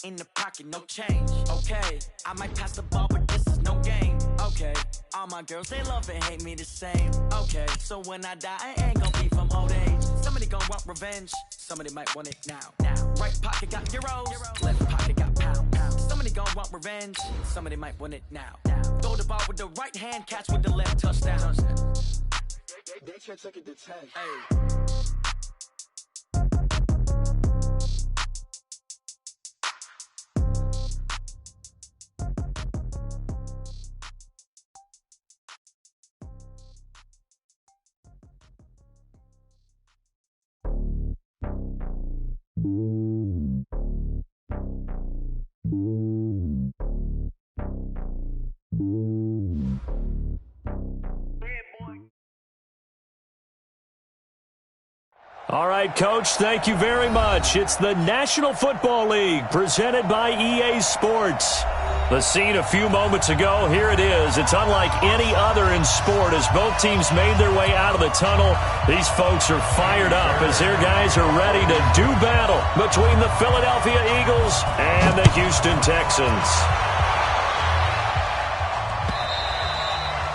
In the pocket, no change. Okay, I might pass the ball, but this is no game. Okay, all my girls, they love and hate me the same. Okay, so when I die, I ain't gonna be from old age. Somebody gonna want revenge, somebody might want it now. Right pocket got euros, left pocket got pounds. Somebody gonna want revenge, somebody might want it now. Throw the ball with the right hand, catch with the left, touchdown. They can't take it to 10. Hey. All right, Coach, thank you very much. It's the National Football League presented by EA Sports. The scene a few moments ago, here it is. It's unlike any other in sport as both teams made their way out of the tunnel. These folks are fired up as their guys are ready to do battle between the Philadelphia Eagles and the Houston Texans.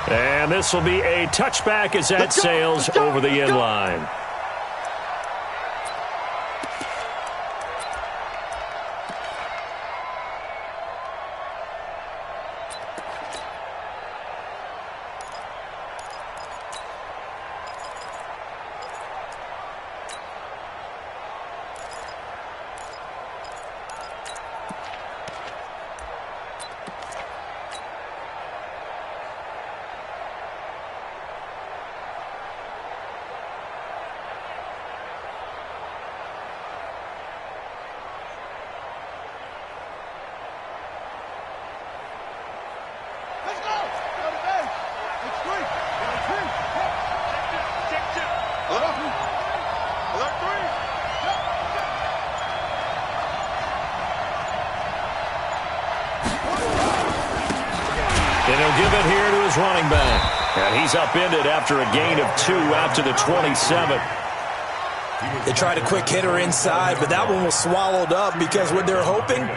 And this will be a touchback as that sails over the end line. And he'll give it here to his running back. And he's upended after a gain of 2 out to the 27. They tried a quick hitter inside, but that one was swallowed up because what they're hoping,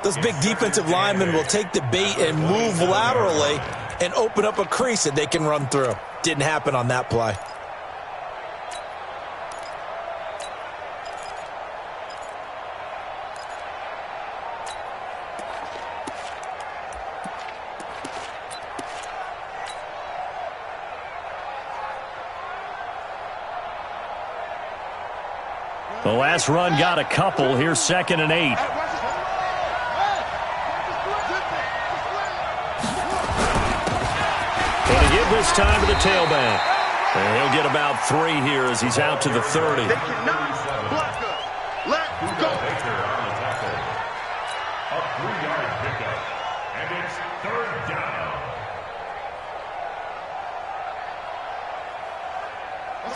those big defensive linemen will take the bait and move laterally and open up a crease that they can run through. Didn't happen on that play. The last run got a couple. Here's 2nd and 8. And to give this time to the tailback. And he'll get about 3 here as he's out to the 30. They cannot block us. Let go. A 3-yard pickup. And it's 3rd down.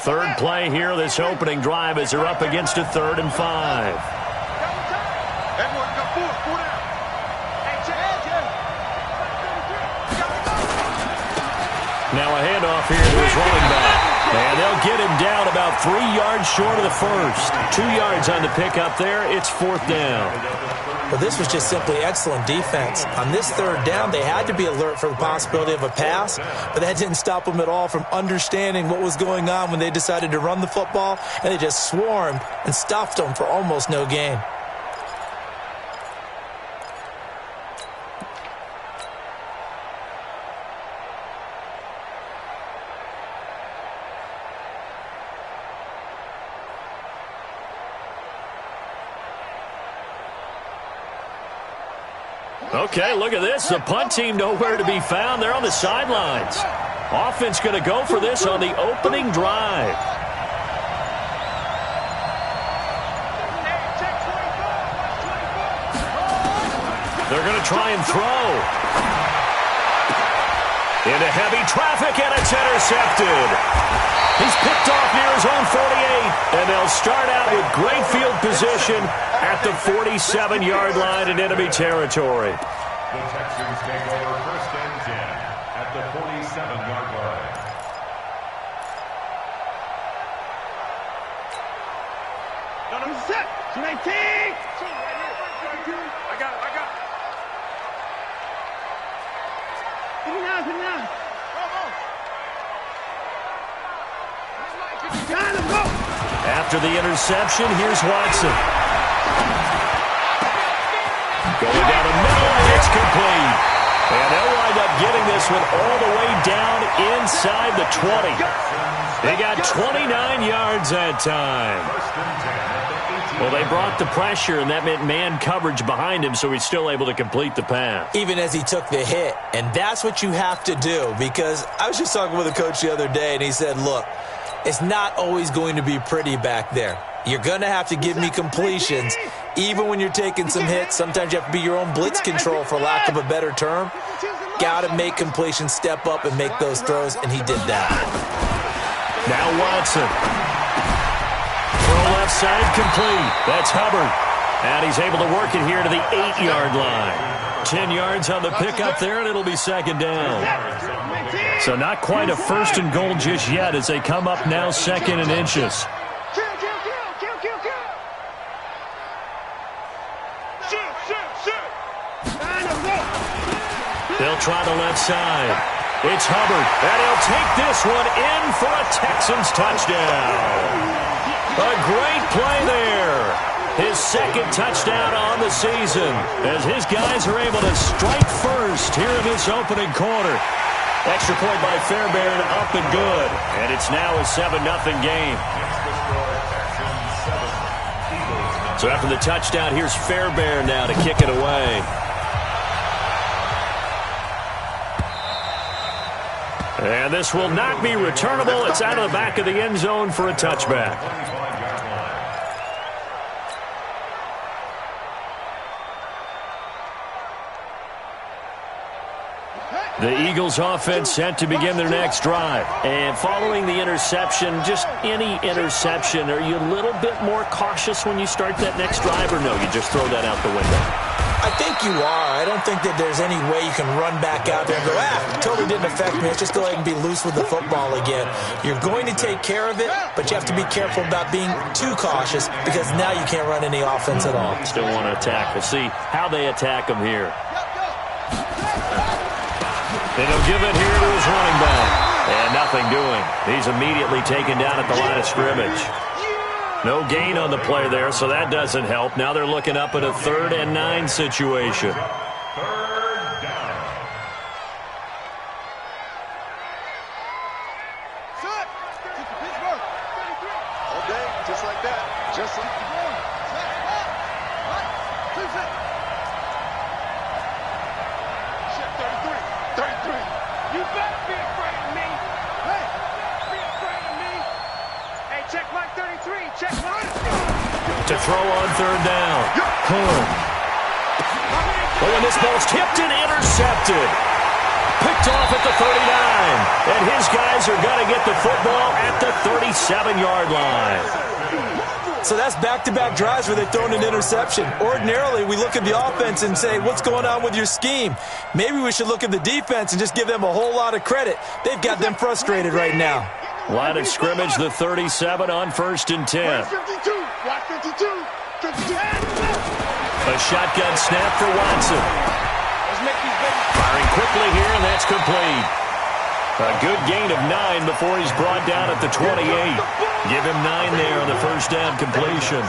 3rd play here, this opening drive as they're up against a 3rd and 5. Now a handoff here to his running back. And they'll get him down about 3 yards short of the first. 2 yards on the pickup there. It's 4th down. Well, this was just simply excellent defense. On this 3rd down, they had to be alert for the possibility of a pass, but that didn't stop them at all from understanding what was going on when they decided to run the football, and they just swarmed and stuffed them for almost no gain. Okay, look at this. The punt team nowhere to be found. They're on the sidelines. Offense going to go for this on the opening drive. They're going to try and throw. Into heavy traffic, and it's intercepted. He's picked off near his own 48, and they'll start out with great field position at the 47-yard line in enemy territory. The Texans take over 1st and 10 at the 47-yard line. Set. 19. After the interception, here's Watson. Going down the middle, and it's complete. And they'll wind up getting this one all the way down inside the 20. They got 29 yards that time. Well, they brought the pressure, and that meant man coverage behind him, so he's still able to complete the pass. Even as he took the hit. And that's what you have to do, because I was just talking with a coach the other day, and he said, look, it's not always going to be pretty back there. You're going to have to give me completions. Even when you're taking some hits, sometimes you have to be your own blitz control, for lack of a better term. Got to make completions, step up, and make those throws, and he did that. Now Watson. Throw left side complete. That's Hubbard. And he's able to work it here to the 8-yard line. 10 yards on the pickup there, and it'll be second down. So not quite a first and goal just yet as they come up now second and inches. They'll try the left side. It's Hubbard, and he'll take this one in for a Texans touchdown. A great play there. His second touchdown on the season as his guys are able to strike first here in this opening quarter. Extra point by Fairbairn, up and good. And it's now a 7-0 game. So after the touchdown, here's Fairbairn now to kick it away. And this will not be returnable. It's out of the back of the end zone for a touchback. The Eagles offense set to begin their next drive. And following the interception, just any interception, are you a little bit more cautious when you start that next drive, or no, you just throw that out the window? I think you are. I don't think that there's any way you can run back out there and go, totally didn't affect me. Let's just go ahead and be loose with the football again. You're going to take care of it, but you have to be careful about being too cautious, because now you can't run any offense at all. Still want to attack. We'll see how they attack him here. And he'll give it here to his running back. And nothing doing. He's immediately taken down at the line of scrimmage. No gain on the play there, so that doesn't help. Now they're looking up at a 3rd and 9 situation. Third down. All day, just like that. Just like the ball. Shit, 33. You better be afraid of me. Hey, you better be afraid of me. Hey, check mark 33. Check mark. To throw on 3rd down. Horn. Oh, and this ball's tipped and intercepted. Picked off at the 39. And his guys are going to get the football at the 37-yard line. So that's back-to-back drives where they've thrown an interception. Ordinarily, we look at the offense and say, what's going on with your scheme? Maybe we should look at the defense and just give them a whole lot of credit. They've got them frustrated right now. Line of scrimmage, the 37 on 1st and 10. 52. Watch 52. 52. A shotgun snap for Watson. Let's make these babies. Firing quickly here, and that's complete. A good gain of 9 before he's brought down at the 28. Give him 9 there on the first down completion.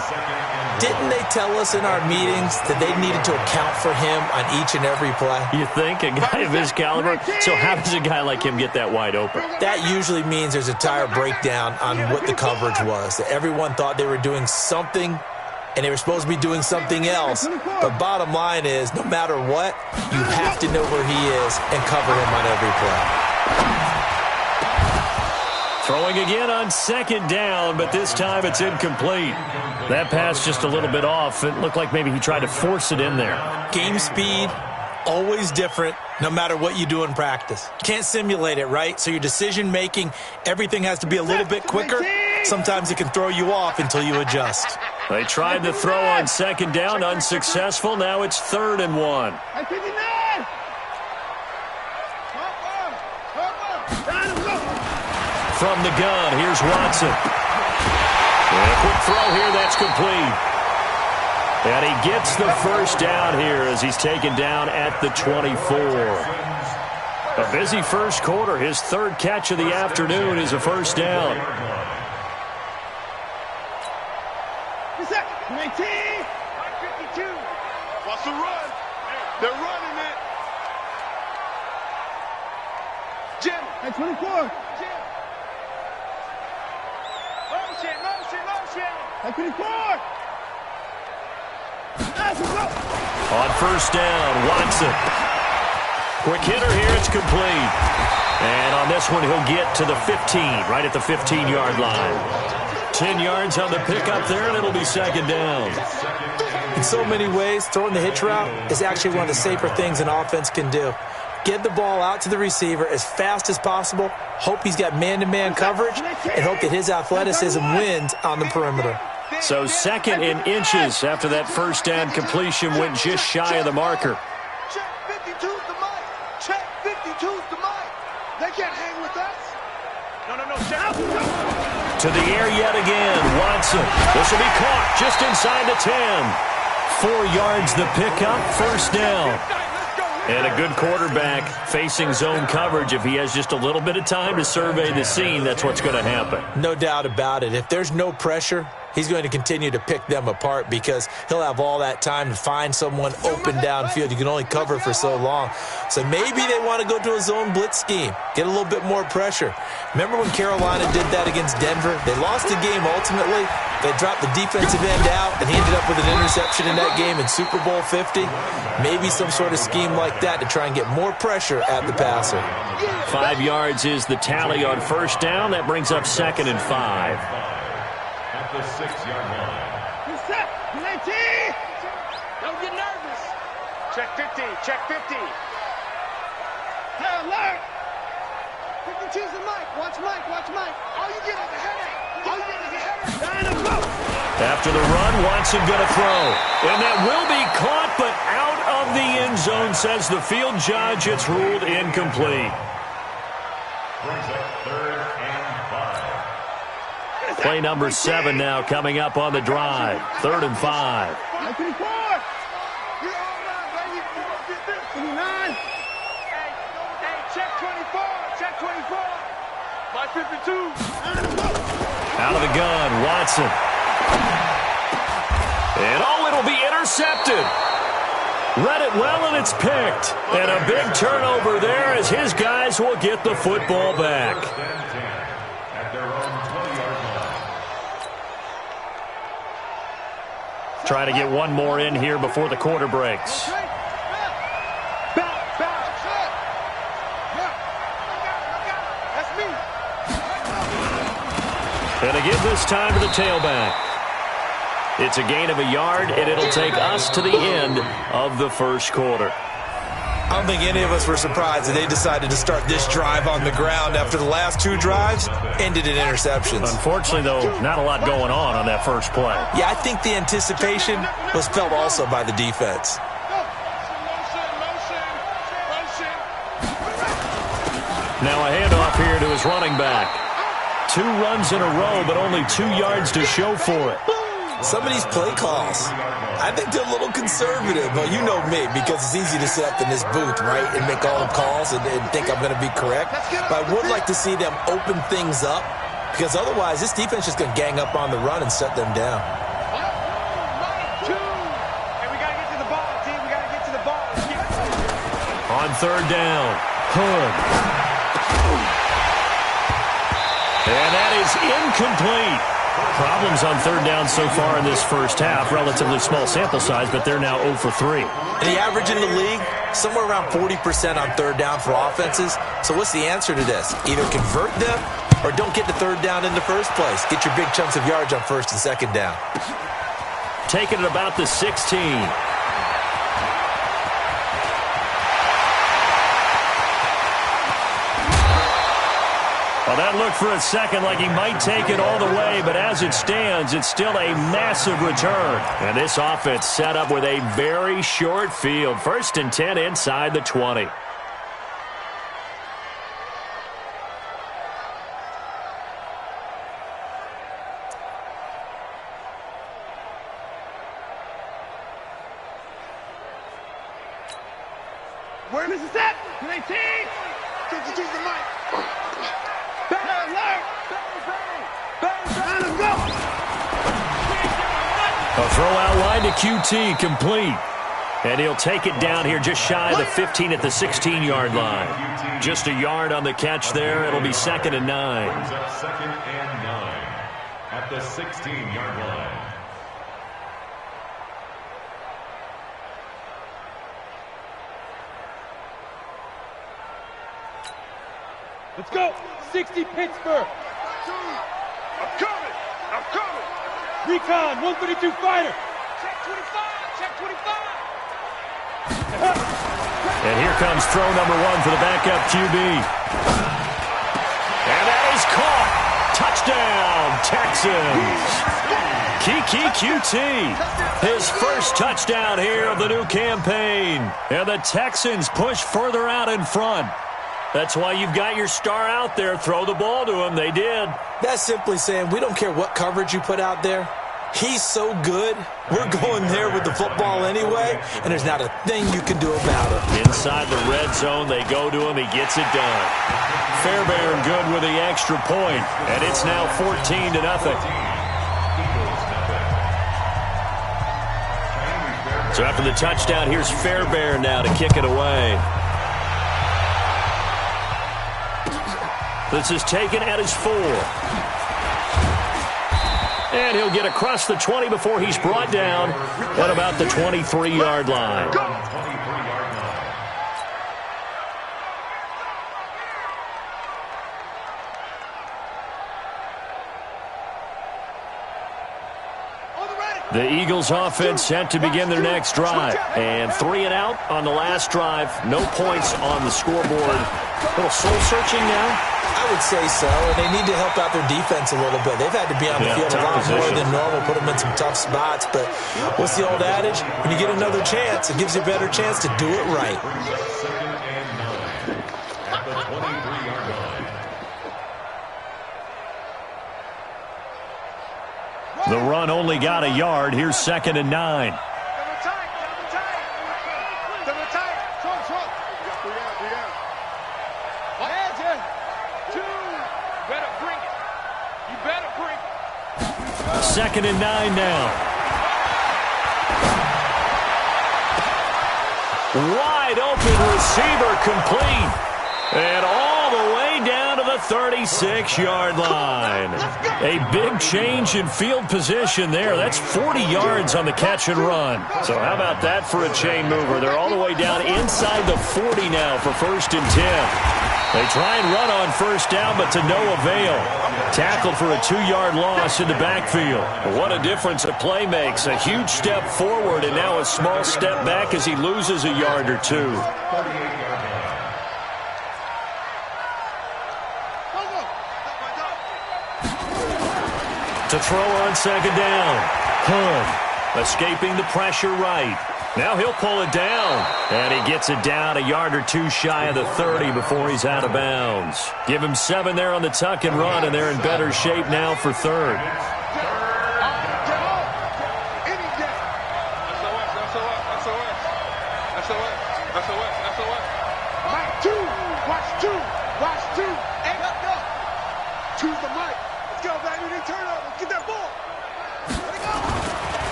Didn't they tell us in our meetings that they needed to account for him on each and every play? You think? A guy of his caliber? So how does a guy like him get that wide open? That usually means there's a tire breakdown on what the coverage was. That everyone thought they were doing something, and they were supposed to be doing something else. But bottom line is, no matter what, you have to know where he is and cover him on every play. Throwing again on 2nd down, but this time it's incomplete. That pass just a little bit off. It looked like maybe he tried to force it in there. Game speed, always different, no matter what you do in practice. Can't simulate it, right? So your decision-making, everything has to be a little bit quicker. Sometimes it can throw you off until you adjust. They tried to throw on 2nd down, unsuccessful. Now it's 3rd and 1. From the gun, here's Watson. And a quick throw here, that's complete. And he gets the first down here as he's taken down at the 24. A busy first quarter. His third catch of the afternoon is a first down. 52. What's the run? They're running it. Jim. At 24. Jim. Motion. At 24. On first down, Watson. Quick hitter here, it's complete. And on this one, he'll get to the 15, right at the 15-yard line. 10 yards on the pickup there, and it'll be second down. In so many ways, throwing the hitch route is actually one of the safer things an offense can do. Get the ball out to the receiver as fast as possible, hope he's got man-to-man coverage, and hope that his athleticism wins on the perimeter. So second in inches after that first down completion went just shy of the marker. Check 52's the mic. Check 52's the mic. They can't hang with us. No. To the air yet again, Watson. This will be caught just inside the 10. 4 yards the pickup, first down. And a good quarterback facing zone coverage. If he has just a little bit of time to survey the scene, that's what's going to happen. No doubt about it. If there's no pressure, he's going to continue to pick them apart because he'll have all that time to find someone open downfield. You can only cover for so long. So maybe they want to go to a zone blitz scheme, get a little bit more pressure. Remember when Carolina did that against Denver? They lost the game ultimately. They dropped the defensive end out, and he ended up with an interception in that game in Super Bowl 50. Maybe some sort of scheme like that to try and get more pressure at the passer. 5 yards is the tally on first down. That brings up second and 5. At the 6-yard line. Don't get nervous. Check 50. Hey, alert. 52's the mic. Watch Mike. All you get is a headache. After the run, Watson going to throw. And that will be caught, but out of the end zone, says the field judge. It's ruled incomplete. Brings up 3rd and 5. Play number 7 now coming up on the drive. 3rd and 5. You're all right, baby. 59. Hey, check 24. My 52. Out of the gun, Watson. And it'll be intercepted. Read it well, and it's picked. And a big turnover there as his guys will get the football back. At their own 20-yard line. Try to get one more in here before the quarter breaks. And again this time to the tailback. It's a gain of a yard, and it'll take us to the end of the first quarter. I don't think any of us were surprised that they decided to start this drive on the ground after the last 2 drives ended in interceptions. Unfortunately, though, not a lot going on that first play. Yeah, I think the anticipation was felt also by the defense. Now a handoff here to his running back. 2 runs in a row, but only 2 yards to show for it. Some of these play calls, I think they're a little conservative, but you know me, because it's easy to sit up in this booth, right, and make all the calls and think I'm going to be correct. But I would like to see them open things up, because otherwise this defense is going to gang up on the run and shut them down. Hey, we got to get to the ball, team. We got to get to the ball. On 3rd down, Hood. And that is incomplete. Problems on 3rd down so far in this first half. Relatively small sample size, but they're now 0 for 3. And the average in the league, somewhere around 40% on 3rd down for offenses. So what's the answer to this? Either convert them or don't get to 3rd down in the first place. Get your big chunks of yards on 1st and 2nd down. Taking it about the 16. Well, that looked for a second like he might take it all the way, but as it stands, it's still a massive return. And this offense set up with a very short field. 1st and 10 inside the 20. Where is this at? 18. Choose the mic. Bang, alert. Bang, let's go. A throw out line to QT, complete. And he'll take it down here just shy of the 15 at the 16-yard line. Just a yard on the catch there. It'll be 2nd and 9. Brings up 2nd and 9 at the 16-yard line. Let's go. 60 Pittsburgh. I'm coming. I'm coming. Recon, 132 fighter. Check 25. Check 25. And here comes throw number 1 for the backup QB. And that is caught. Touchdown, Texans. Kiki QT, his first touchdown here of the new campaign. And the Texans push further out in front. That's why you've got your star out there. Throw the ball to him. They did. That's simply saying we don't care what coverage you put out there. He's so good, we're going there with the football anyway, and there's not a thing you can do about it. Inside the red zone, they go to him. He gets it done. Fairbairn good with the extra point, and it's now 14-0. So after the touchdown, here's Fairbairn now to kick it away. This is taken at his 4. And he'll get across the 20 before he's brought down at about the 23-yard line. The Eagles offense set to begin their next drive. And 3 and out on the last drive. No points on the scoreboard. A little soul-searching now. I would say so, and they need to help out their defense a little bit. They've had to be on the field a lot more than normal, put them in some tough spots. But what's the old adage? When you get another chance, it gives you a better chance to do it right. 2nd and 9 at the 23-yard line. The run only got a yard. Here's 2nd and 9. Second and 9 now. Wide open receiver complete. And all the way down to the 36-yard line. A big change in field position there. That's 40 yards on the catch and run. So how about that for a chain mover? They're all the way down inside the 40 now for 1st and 10. They try and run on 1st down, but to no avail. Tackled for a 2-yard loss in the backfield. What a difference a play makes. A huge step forward and now a small step back as he loses a yard or 2. To throw on 2nd down. Hunt escaping the pressure right. Now he'll pull it down. And he gets it down a yard or 2 shy of the 30 before he's out of bounds. Give him 7 there on the tuck and run, and they're in better shape now for 3rd.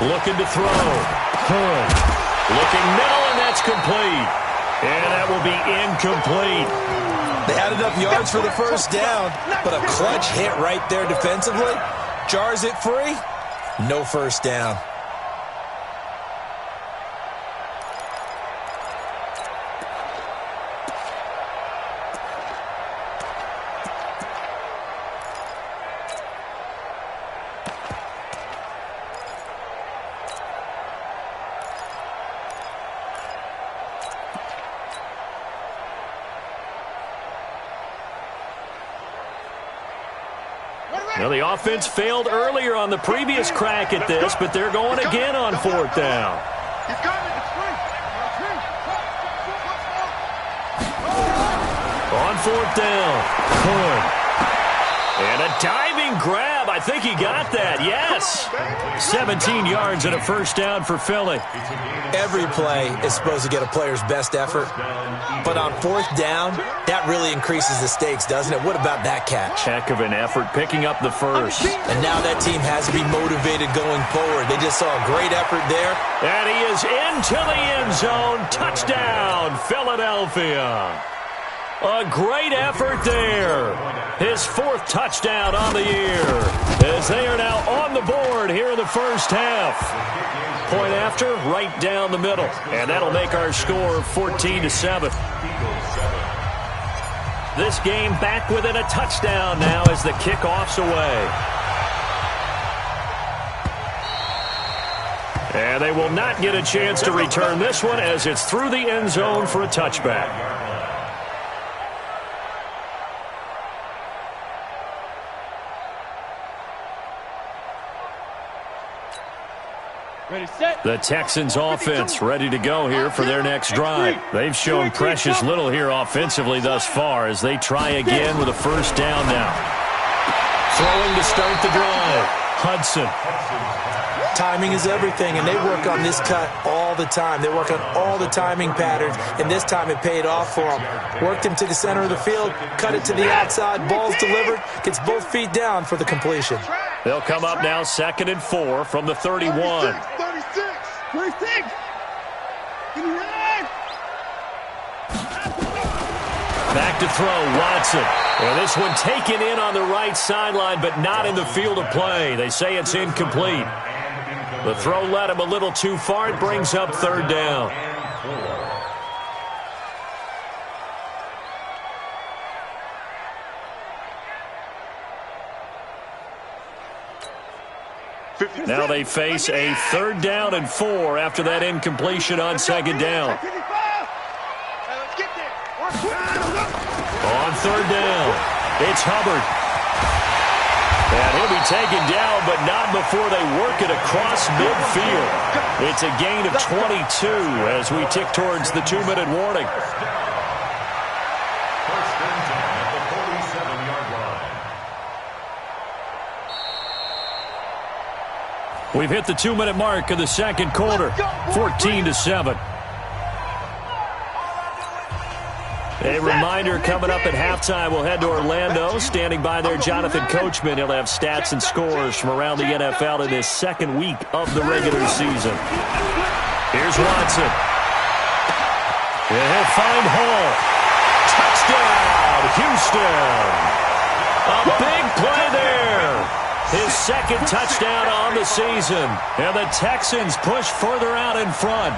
Looking to throw. Looking middle, and that's complete. And that will be incomplete. They had enough yards for the 1st down, but a clutch hit right there defensively. Jars it free. No 1st down. Well, the offense failed earlier on the previous crack at this, but they're going again on 4th down. On 4th down. And a diving grab Chubb, I think he got that. Yes. 17 yards and a first down for Philly. Every play is supposed to get a player's best effort, but on fourth down, that really increases the stakes, doesn't it? What about that catch? Heck of an effort picking up the first. And now that team has to be motivated going forward. They just saw a great effort there. And he is into the end zone. Touchdown, Philadelphia. A great effort there. His fourth touchdown on the year as they are now on the board here in the first half. Point after, right down the middle. And that'll make our score 14-7. This game back within a touchdown now as the kickoff's away. And they will not get a chance to return this one as it's through the end zone for a touchback. The Texans offense ready to go here for their next drive. They've shown precious little here offensively thus far as they try again with a first down now. Throwing to start the drive. Hudson. Timing is everything, and they work on this cut all the time. They work on all the timing patterns, and this time it paid off for them. Worked him to the center of the field, cut it to the outside, ball's delivered, gets both feet down for the completion. They'll come up now 2nd and 4 from the 31. 36. Back to throw, Watson. And this one taken in on the right sideline, but not in the field of play. They say it's incomplete. The throw led him a little too far. It brings up 3rd down. Now they face a 3rd down and 4 after that incompletion on 2nd down. On 3rd down, it's Hubbard. And he'll be taken down, but not before they work it across midfield. It's a gain of 22 as we tick towards the 2-minute warning. First and 10 at the 47-yard line. We've hit the 2-minute mark of the second quarter, 14-7. A reminder coming up at halftime, we'll head to Orlando. Standing by there, Jonathan Coachman. He'll have stats and scores from around the NFL in this second week of the regular season. Here's Watson. And he'll find Hall. Touchdown, Houston. A big play there. His 2nd touchdown on the season. And the Texans push further out in front.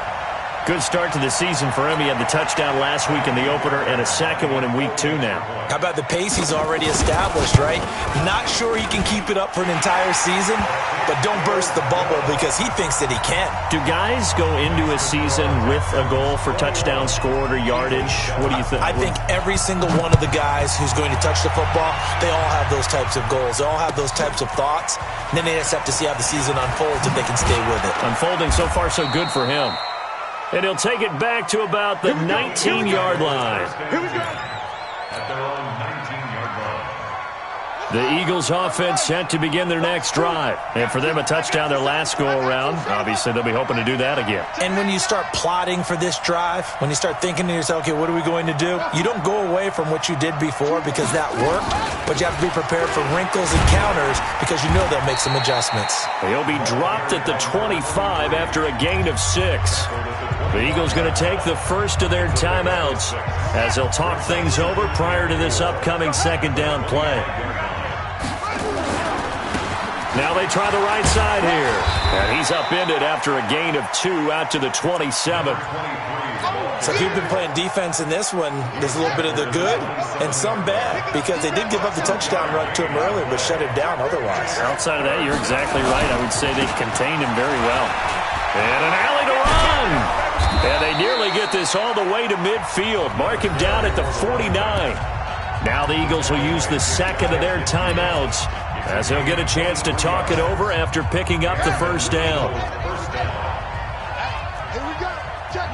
Good start to the season for him. He had the touchdown last week in the opener and a 2nd one in week 2 now. How about the pace he's already established, right? Not sure he can keep it up for an entire season, but don't burst the bubble because he thinks that he can. Do guys go into a season with a goal for touchdown scored or yardage? What do you think? I think every single one of the guys who's going to touch the football, they all have those types of goals. They all have those types of thoughts. And then they just have to see how the season unfolds if they can stay with it. Unfolding so far so good for him. And he'll take it back to about the 19-yard line. Here we go. At their own 19-yard line. The Eagles offense set to begin their next drive. And for them, a touchdown their last go-around. Obviously, they'll be hoping to do that again. And when you start plotting for this drive, when you start thinking to yourself, okay, what are we going to do? You don't go away from what you did before because that worked, but you have to be prepared for wrinkles and counters because you know they'll make some adjustments. He'll be dropped at the 25 after a gain of 6. The Eagles going to take the first of their timeouts as they'll talk things over prior to this upcoming 2nd down play. Now they try the right side here. And he's upended after a gain of 2 out to the 27. So if you've been playing defense in this one, there's a little bit of the good and some bad because they did give up the touchdown run to him earlier but shut it down otherwise. Outside of that, you're exactly right. I would say they've contained him very well. And an alley to run. And they nearly get this all the way to midfield. Mark him down at the 49. Now the Eagles will use the 2nd of their timeouts as they'll get a chance to talk it over after picking up the first down. Here we go. Check.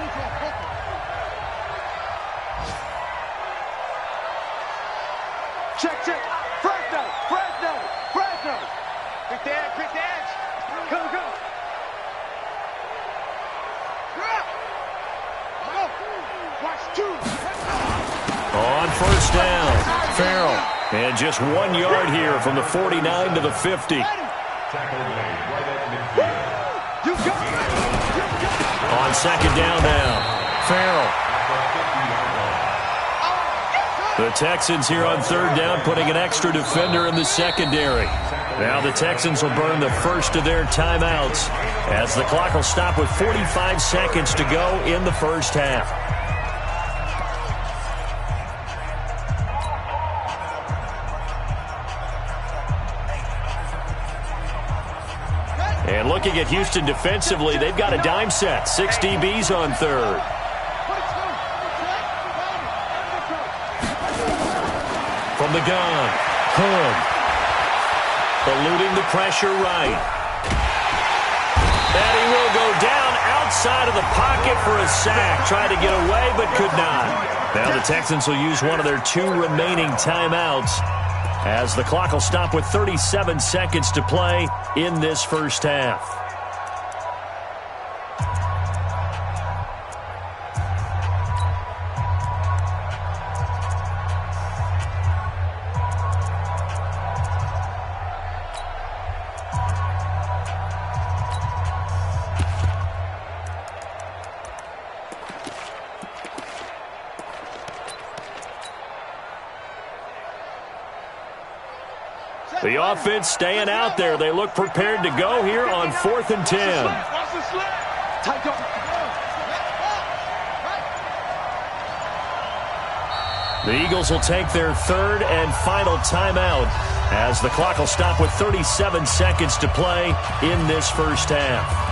Fresno. And just 1 yard here from the 49 to the 50. Tackle made right at midfield. On second down now, Farrell. The Texans here on third down putting an extra defender in the secondary. Now the Texans will burn the first of their timeouts as the clock will stop with 45 seconds to go in the first half. And looking at Houston defensively, they've got a dime set. 6 DBs on third. From the gun, Hood. Eluding the pressure right. And he will go down outside of the pocket for a sack. Tried to get away, but could not. Now the Texans will use one of their 2 remaining timeouts as the clock will stop with 37 seconds to play in this first half. The offense staying out there. They look prepared to go here on 4th and 10. The Eagles will take their third and final timeout as the clock will stop with 37 seconds to play in this first half.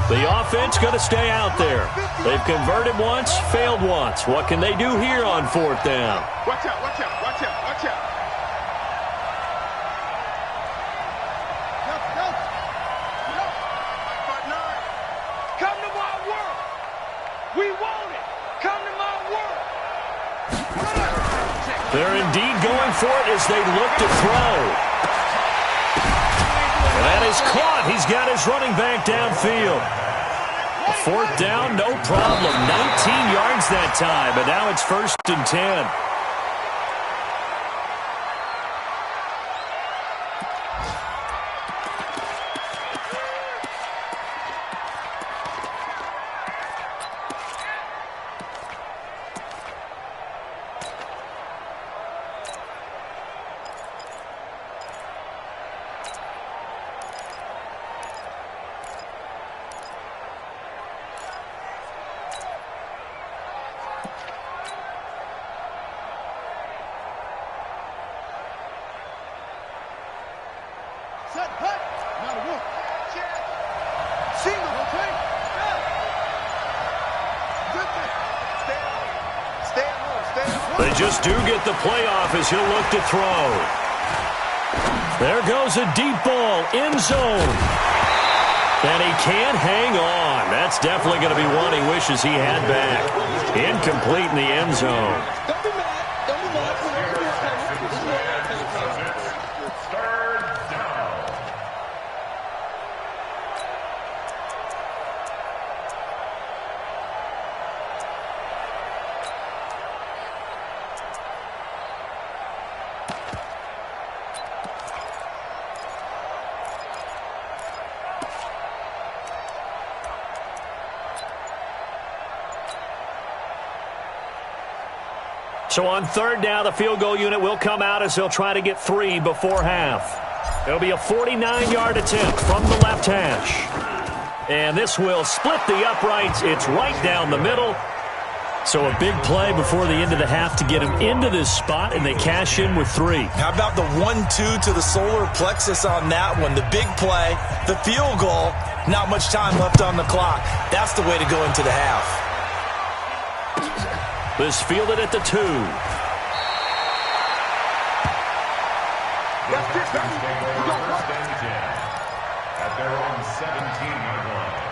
The offense going to stay out there. They've converted once, failed once. What can they do here on 4th down? Watch out, watch out, watch out, watch out. Come to my world. We want it. Come to my world. They're indeed going for it as they look to throw. And that is caught. He's got his running back downfield. 4th down, no problem. 19 yards that time, but now it's 1st and 10. They just do get the playoff as he'll look to throw. There goes a deep ball, end zone. And he can't hang on. That's definitely going to be one he wishes he had back. Incomplete in the end zone. Don't be mad. Don't be mad. Third down. So on 3rd down, the field goal unit will come out as they'll try to get 3 before half. It'll be a 49-yard attempt from the left hash. And this will split the uprights. It's right down the middle. So a big play before the end of the half to get him into this spot, and they cash in with 3. How about the 1-2 to the solar plexus on that one? The big play, the field goal, not much time left on the clock. That's the way to go into the half. This fielded at the 2. Texans take over 1st and 10 at their own 17-yard line.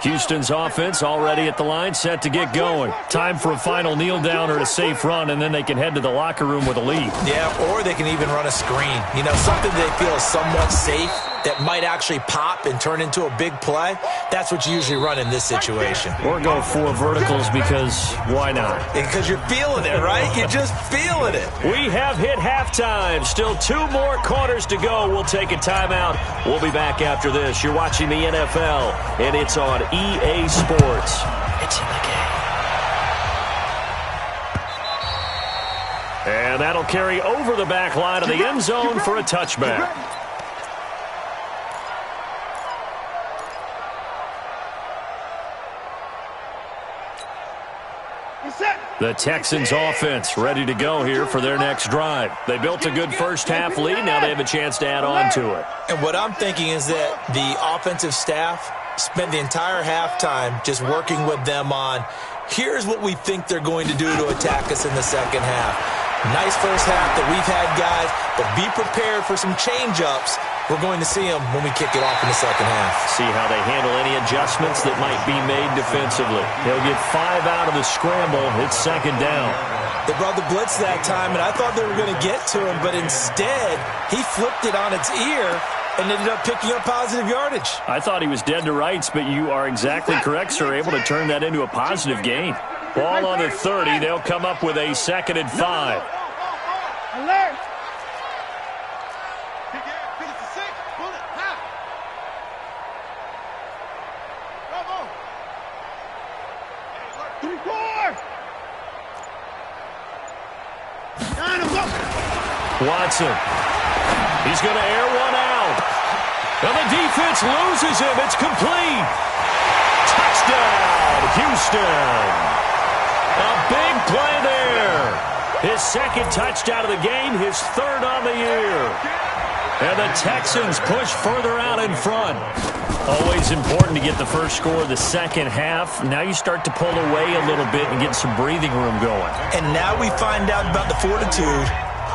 Houston's offense already at the line, set to get going. Time for a final kneel down or a safe run, and then they can head to the locker room with a lead. Yeah, or they can even run a screen. You know, something they feel is somewhat safe that might actually pop and turn into a big play. That's what you usually run in this situation. Or go 4 verticals because why not? Because you're feeling it, right? You're just feeling it. We have hit halftime. Still 2 more quarters to go. We'll take a timeout. We'll be back after this. You're watching the NFL, and it's on EA Sports. It's in the game. And that'll carry over the back line of the end zone for a touchback. The Texans offense ready to go here for their next drive. They built a good first-half lead. Now they have a chance to add on to it. And what I'm thinking is that the offensive staff spent the entire halftime just working with them on, here's what we think they're going to do to attack us in the second half. Nice first half that we've had, guys, but be prepared for some change-ups. We're going to see them when we kick it off in the second half. See how they handle any adjustments that might be made defensively. He'll get 5 out of the scramble. It's second down. They brought the blitz that time, and I thought they were going to get to him, but instead, he flipped it on its ear and ended up picking up positive yardage. I thought he was dead to rights, but you are exactly correct, sir. Able to turn that into a positive gain. Ball on the 30. They'll come up with a 2nd and 5. Alert! Watson. He's going to air one out. And the defense loses him. It's complete. Touchdown, Houston. A big play there. His 2nd touchdown of the game, his 3rd on the year. And the Texans push further out in front. Always important to get the first score of the second half. Now you start to pull away a little bit and get some breathing room going. And now we find out about the fortitude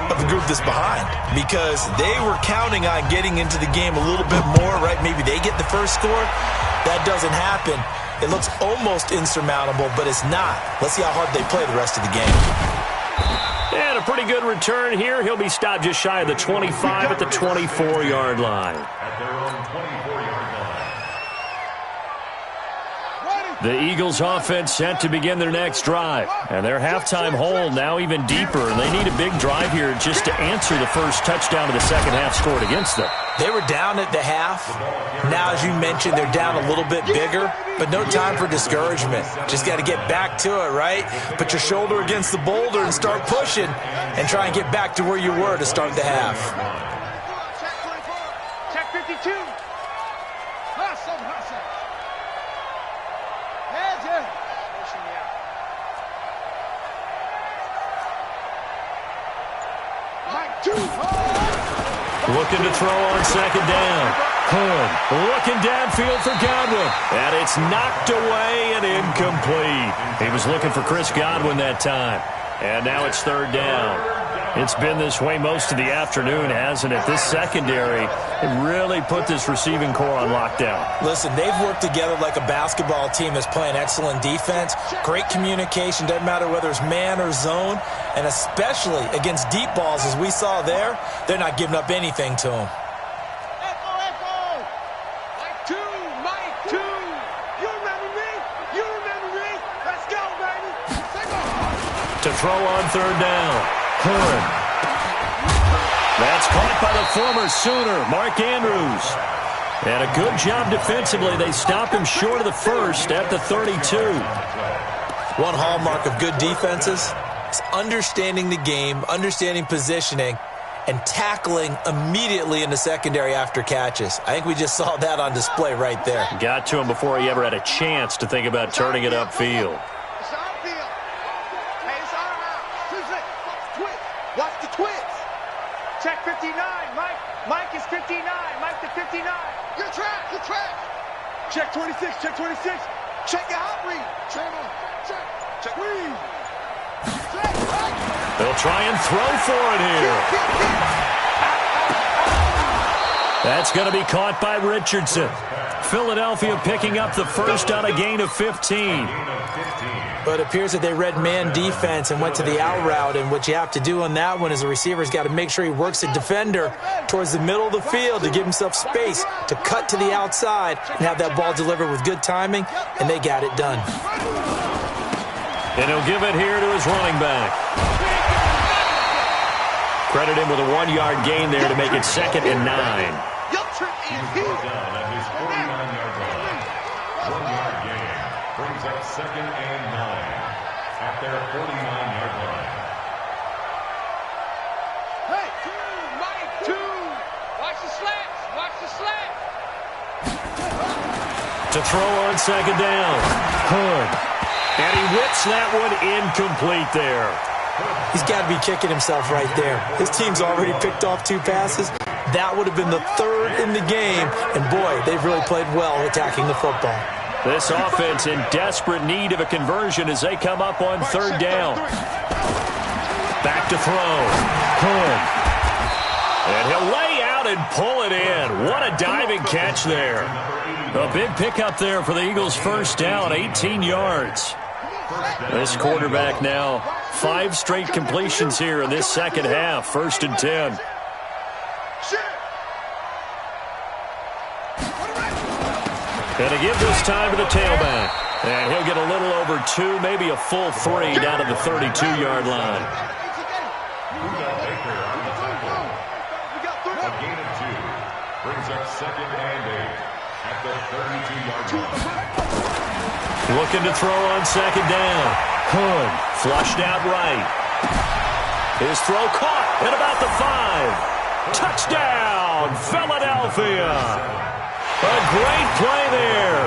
of the group that's behind, because they were counting on getting into the game a little bit more, right? Maybe they get the first score. That doesn't happen. It looks almost insurmountable, but it's not. Let's see how hard they play the rest of the game. And a pretty good return here. He'll be stopped just shy of the 25 at the 24-yard line. At their own 24-yard line. The Eagles offense set to begin their next drive. And their halftime hole now even deeper. And they need a big drive here just to answer the first touchdown of the second half scored against them. They were down at the half. Now, as you mentioned, they're down a little bit bigger, but no time for discouragement. Just got to get back to it, right? Put your shoulder against the boulder and start pushing and try and get back to where you were to start the half. Check 52. Hustle, hustle. Heads in. Mike 2. Looking to throw on second down. Hood looking downfield for Godwin. And it's knocked away and incomplete. He was looking for Chris Godwin that time. And now it's 3rd down. It's been this way most of the afternoon, hasn't it? This secondary really put this receiving core on lockdown. Listen, they've worked together like a basketball team that's playing excellent defense. Great communication, doesn't matter whether it's man or zone. And especially against deep balls, as we saw there, they're not giving up anything to them. Echo, echo. Mike 2, Mike 2. You remember me? You remember me? Let's go, baby. To throw on 3rd down. Hood. That's caught by the former Sooner, Mark Andrews. And a good job defensively. They stop him short of the first at the 32. One hallmark of good defenses is understanding the game, understanding positioning, and tackling immediately in the secondary after catches. I think we just saw that on display right there. Got to him before he ever had a chance to think about turning it upfield. Watch the twist. Check 59. Mike is 59. Mike to 59. Your track. Check 26. Check 26. Check your hot read. Check read. They'll try and throw for it here. That's going to be caught by Richardson. Philadelphia picking up the first on a gain of 15. But it appears that they read man defense and went to the out route, and what you have to do on that one is the receiver's got to make sure he works the defender towards the middle of the field to give himself space to cut to the outside and have that ball delivered with good timing, and they got it done. And he'll give it here to his running back. Credit him with a 1-yard gain there to make it 2nd and 9. Second and 9 at their 49-yard line. Hey, Mike, 2. Watch the slants. Watch the slants. To throw on 2nd down. Hood. And he whips that one incomplete there. He's got to be kicking himself right there. His team's already picked off 2 passes. That would have been the 3rd in the game. And, boy, they've really played well attacking the football. This offense in desperate need of a conversion as they come up on 3rd down. Back to throw. Hood. And he'll lay out and pull it in. What a diving catch there. A big pickup there for the Eagles' first down, 18 yards. This quarterback now 5 straight completions here in this second half, 1st and 10. And to give this time to the tailback. And he'll get a little over 2, maybe a full 3 down to the 32-yard line. A gain of 2 brings up 2nd and 8 at the 32-yard line. Looking to throw on 2nd down. Hood flushed out right. His throw caught at about the 5. Touchdown, Philadelphia. A great play there.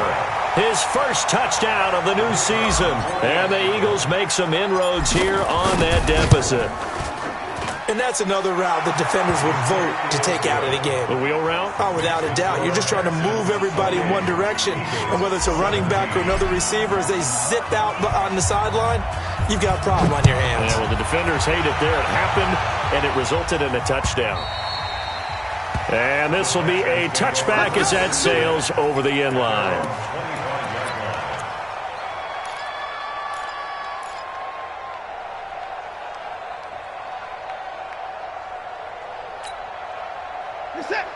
His first touchdown of the new season. And the Eagles make some inroads here on that deficit. And that's another route the defenders would vote to take out of the game. The wheel route? Oh, without a doubt. You're just trying to move everybody in one direction. And whether it's a running back or another receiver, as they zip out on the sideline, you've got a problem on your hands. Yeah, well, the defenders hate it there. It happened, and it resulted in a touchdown. And this will be a touchback as that sails over the end line.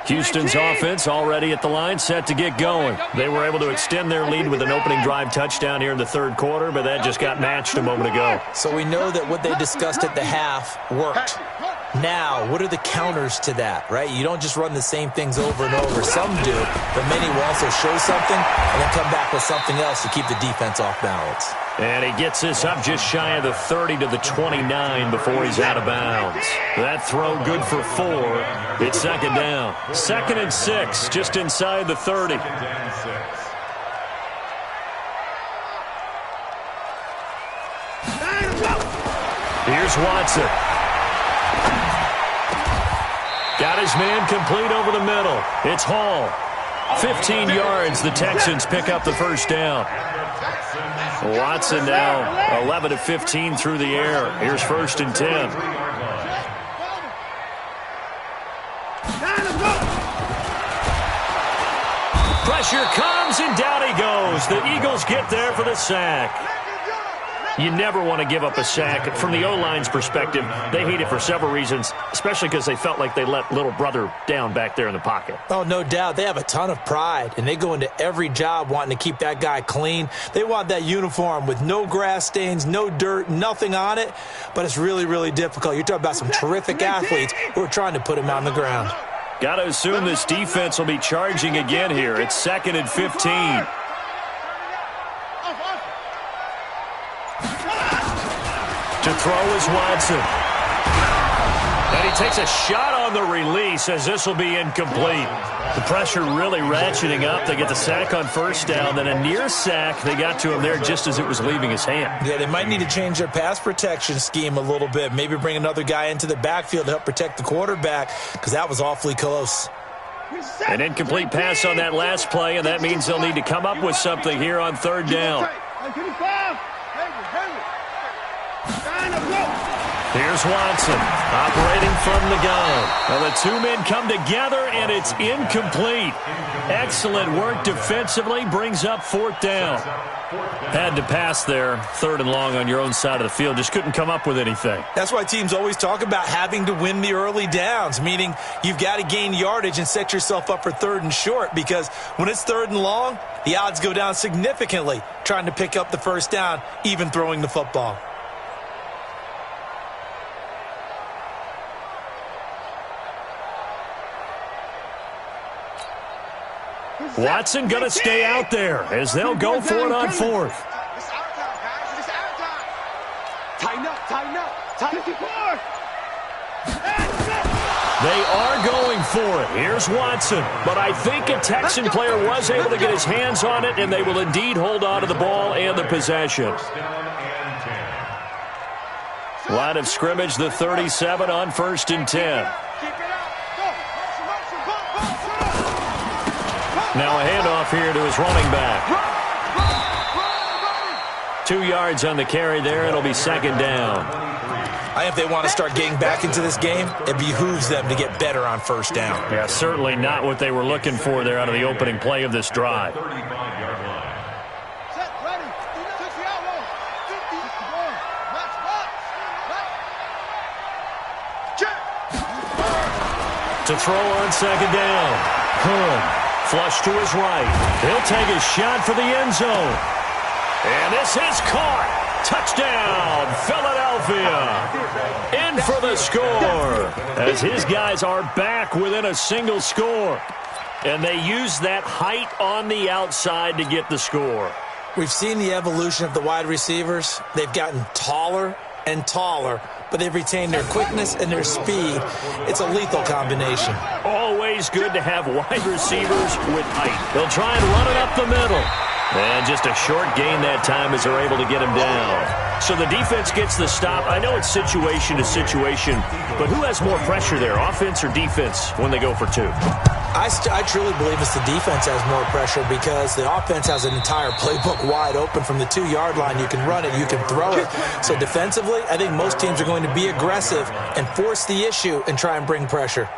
Houston's offense already at the line, set to get going. They were able to extend their lead with an opening drive touchdown here in the 3rd quarter, but that just got matched a moment ago. So we know that what they discussed at the half worked. Now, what are the counters to that, right? You don't just run the same things over and over. Some do, but many will also show something and then come back with something else to keep the defense off balance. And he gets this up just shy of the 30 to the 29 before he's out of bounds. That throw good for 4. It's 2nd down. 2nd and 6, just inside the 30. Here's Watson. Got his man complete over the middle. It's Hall. 15 yards. The Texans pick up the first down. Watson now 11 of 15 through the air. Here's 1st and 10. Pressure comes, and down he goes. The Eagles get there for the sack. You never want to give up a sack. From the O-line's perspective, they hate it for several reasons, especially because they felt like they let little brother down back there in the pocket. Oh, no doubt. They have a ton of pride, and they go into every job wanting to keep that guy clean. They want that uniform with no grass stains, no dirt, nothing on it, but it's really, really difficult. You're talking about some terrific athletes who are trying to put him on the ground. Got to assume this defense will be charging again here. It's 2nd and 15. To throw is Watson. And he takes a shot on the release as this will be incomplete. The pressure really ratcheting up. They get the sack on 1st down, then a near sack. They got to him there just as it was leaving his hand. Yeah, they might need to change their pass protection scheme a little bit. Maybe bring another guy into the backfield to help protect the quarterback, because that was awfully close. An incomplete pass on that last play, and that means they'll need to come up with something here on 3rd down. Here's Watson operating from the gun. Well, the two men come together, and it's incomplete. Excellent work defensively, brings up 4th down. Had to pass there, 3rd and long on your own side of the field. Just couldn't come up with anything. That's why teams always talk about having to win the early downs, meaning you've got to gain yardage and set yourself up for 3rd and short, because when it's 3rd and long, the odds go down significantly trying to pick up the 1st down, even throwing the football. Watson going to stay out there as they'll go for it on 4th. It's our time, guys. It's our time. Tighten up, tighten up. 54. They are going for it. Here's Watson. But I think a Texan player was able to get his hands on it, and they will indeed hold on to the ball and the possession. Line of scrimmage, the 37 on 1st and 10. Now a handoff here to his running back. 2 yards on the carry there. It'll be 2nd down. If they want to start getting back into this game, it behooves them to get better on 1st down. Yeah, certainly not what they were looking for there out of the opening play of this drive. To throw on 2nd down. Hunt. Flush to his right. He'll take a shot for the end zone. And this is caught. Touchdown, Philadelphia. In for the score. As his guys are back within a single score. And they use that height on the outside to get the score. We've seen the evolution of the wide receivers. They've gotten taller and taller, but they've retained their quickness and their speed. It's a lethal combination. Always good to have wide receivers with height. They'll try and run it up the middle. And just a short gain that time as they're able to get him down. So the defense gets the stop. I know it's situation to situation, but who has more pressure there, offense or defense, when they go for 2? I truly believe it's the defense has more pressure because the offense has an entire playbook wide open from the 2-yard line. You can run it, you can throw it. So defensively, I think most teams are going to be aggressive and force the issue and try and bring pressure.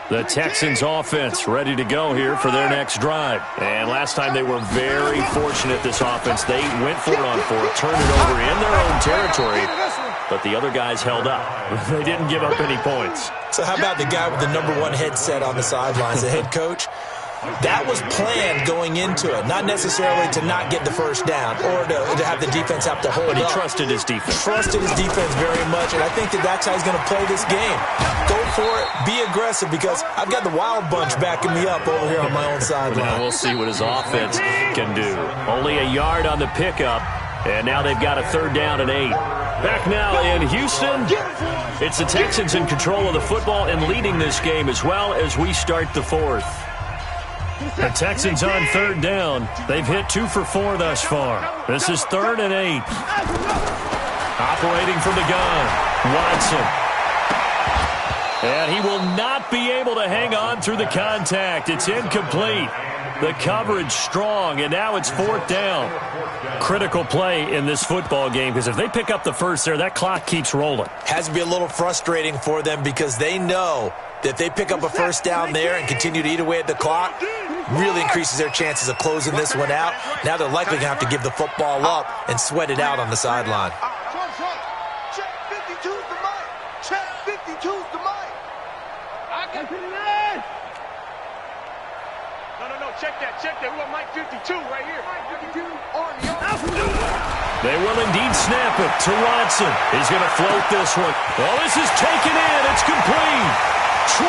The Texans offense ready to go here for their next drive. And last time they were very fortunate, this offense. They went for it on 4th, turned it over in their own territory, but the other guys held up. They didn't give up any points. So how about the guy with the #1 headset on the sidelines, the head coach? That was planned going into it, not necessarily to not get the 1st down or to have the defense have to hold up. But he trusted his defense. Trusted his defense very much, and I think that's how he's going to play this game. Go for it, be aggressive, because I've got the wild bunch backing me up over here on my own sideline. Now we'll see what his offense can do. Only a yard on the pickup, and now they've got a 3rd down and 8. Back now in Houston, it's the Texans in control of the football and leading this game as well as we start the 4th. The Texans on 3rd down. They've hit 2 for 4 thus far. This is 3rd and 8. Operating from the gun, Watson. And he will not be able to hang on through the contact. It's incomplete. The coverage strong, and now it's 4th down. Critical play in this football game, because if they pick up the 1st there, that clock keeps rolling. Has to be a little frustrating for them because they know that if they pick up a 1st down there and continue to eat away at the clock, really increases their chances of closing this one out. Now they're likely going to have to give the football up and sweat it out on the sideline. Check 52's the mic. Check 52's the mic. I can put it in. No. Check that. We want Mike 52 right here. Mike 52 on the They will indeed snap it to Watson. He's going to float this one. Oh, this is taken in. It's complete. 20.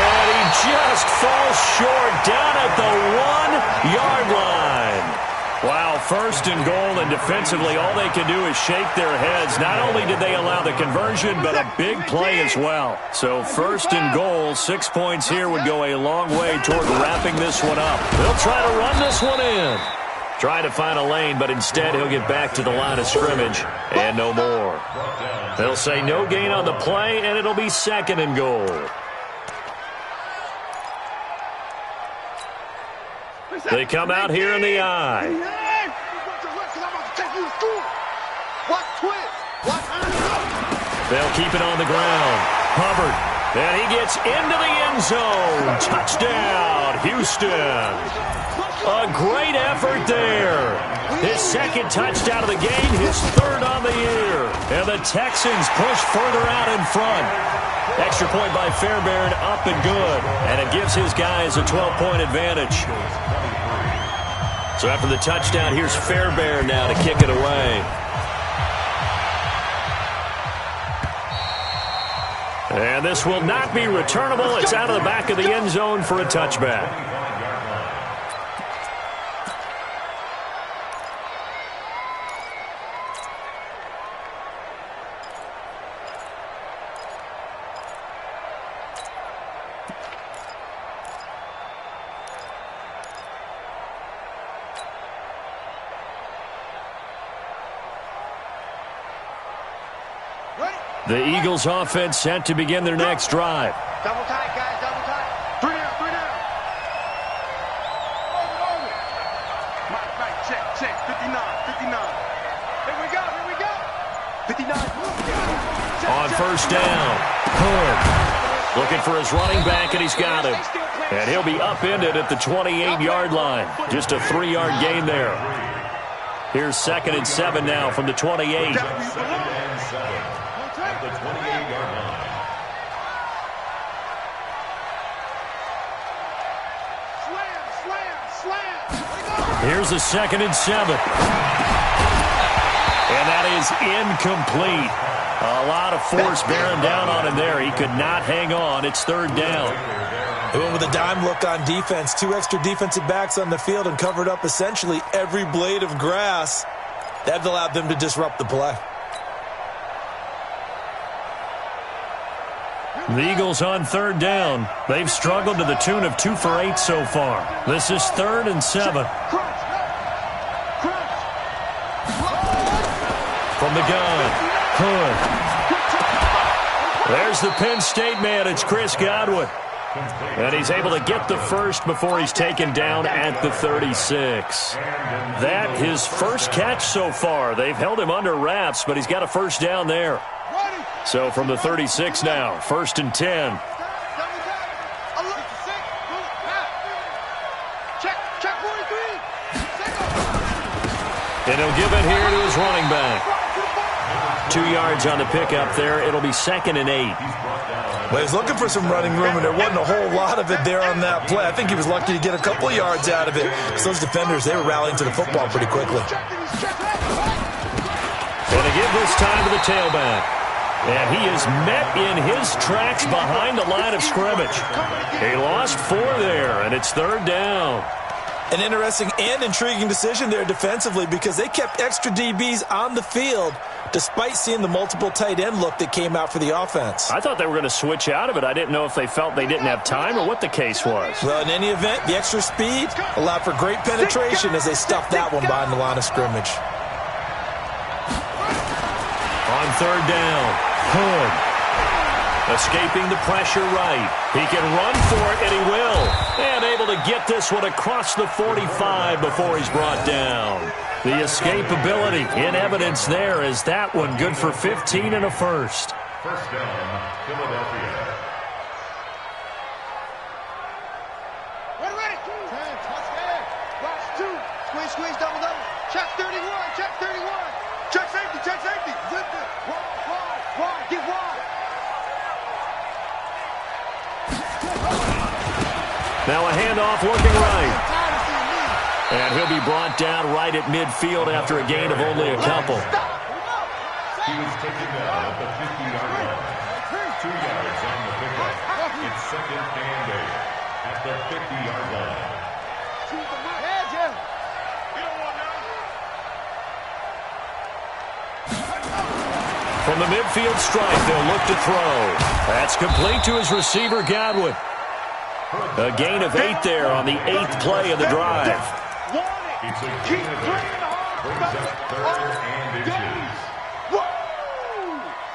And he just falls short down at the 1-yard line. Wow, 1st and goal, and defensively all they can do is shake their heads. Not only did they allow the conversion, but a big play as well. So 1st and goal, 6 points here would go a long way toward wrapping this one up. They'll try to run this one in. Trying to find a lane, but instead he'll get back to the line of scrimmage and no more. They'll say no gain on the play, and it'll be 2nd and goal. They come out here in the eye. They'll keep it on the ground. Hubbard, and he gets into the end zone. Touchdown, Houston. A great effort there. His second touchdown of the game, his third on the year. And the Texans push further out in front. Extra point by Fairbairn, up and good. And it gives his guys a 12-point advantage. So after the touchdown, here's Fairbairn now to kick it away. And this will not be returnable. It's out of the back of the end zone for a touchback. The Eagles offense set to begin their next drive. Double tight, guys, double tight. Three down, three down. Over. Mike, check. 59. Here we go. 59. On first down, Hood looking for his running back, and he's got him. And he'll be upended at the 28-yard line. Just a 3-yard gain there. Here's 2nd and 7 now from the 28. At the 28-yard line. Slam. Here's a 2nd and 7. And that is incomplete. A lot of force bearing down on him there. He could not hang on. It's 3rd down. They went with a dime look on defense. 2 extra defensive backs on the field and covered up essentially every blade of grass. That allowed them to disrupt the play. The Eagles on 3rd down. They've struggled to the tune of 2 for 8 so far. This is 3rd and 7. From the gun, Hood. There's the Penn State man. It's Chris Godwin. And he's able to get the first before he's taken down at the 36. That his first catch so far. They've held him under wraps, but he's got a first down there. So from the 36 now, 1st and 10. And he'll give it here to his running back. 2 yards on the pickup there. It'll be 2nd and 8. Well, he was looking for some running room, and there wasn't a whole lot of it there on that play. I think he was lucky to get a couple of yards out of it, because those defenders, they were rallying to the football pretty quickly. And they give this time to the tailback. And he is met in his tracks behind the line of scrimmage. He lost 4 there, and it's 3rd down. An interesting and intriguing decision there defensively, because they kept extra DBs on the field despite seeing the multiple tight end look that came out for the offense. I thought they were going to switch out of it. I didn't know if they felt they didn't have time or what the case was. Well, in any event, the extra speed allowed for great penetration as they stuffed that one behind the line of scrimmage. On 3rd down, Hood escaping the pressure right. He can run for it, and he will. And able to get this one across the 45 before he's brought down. The escapability in evidence there is that one good for 15 and a first. First down, Philadelphia. Ready. Watch 2. Squeeze, double. Check 31. Check safety. Wide. Get wide. Now a handoff looking right. And he'll be brought down right at midfield after a gain of only a couple. He was taken down at the 50-yard line. 2 yards on the pickup. It's 2nd and 8 at the 50-yard line. From the midfield stripe, they'll look to throw. That's complete to his receiver, Godwin. A gain of 8 there on the 8th play of the drive. It's a gain of 8. Brings up 3rd and inches.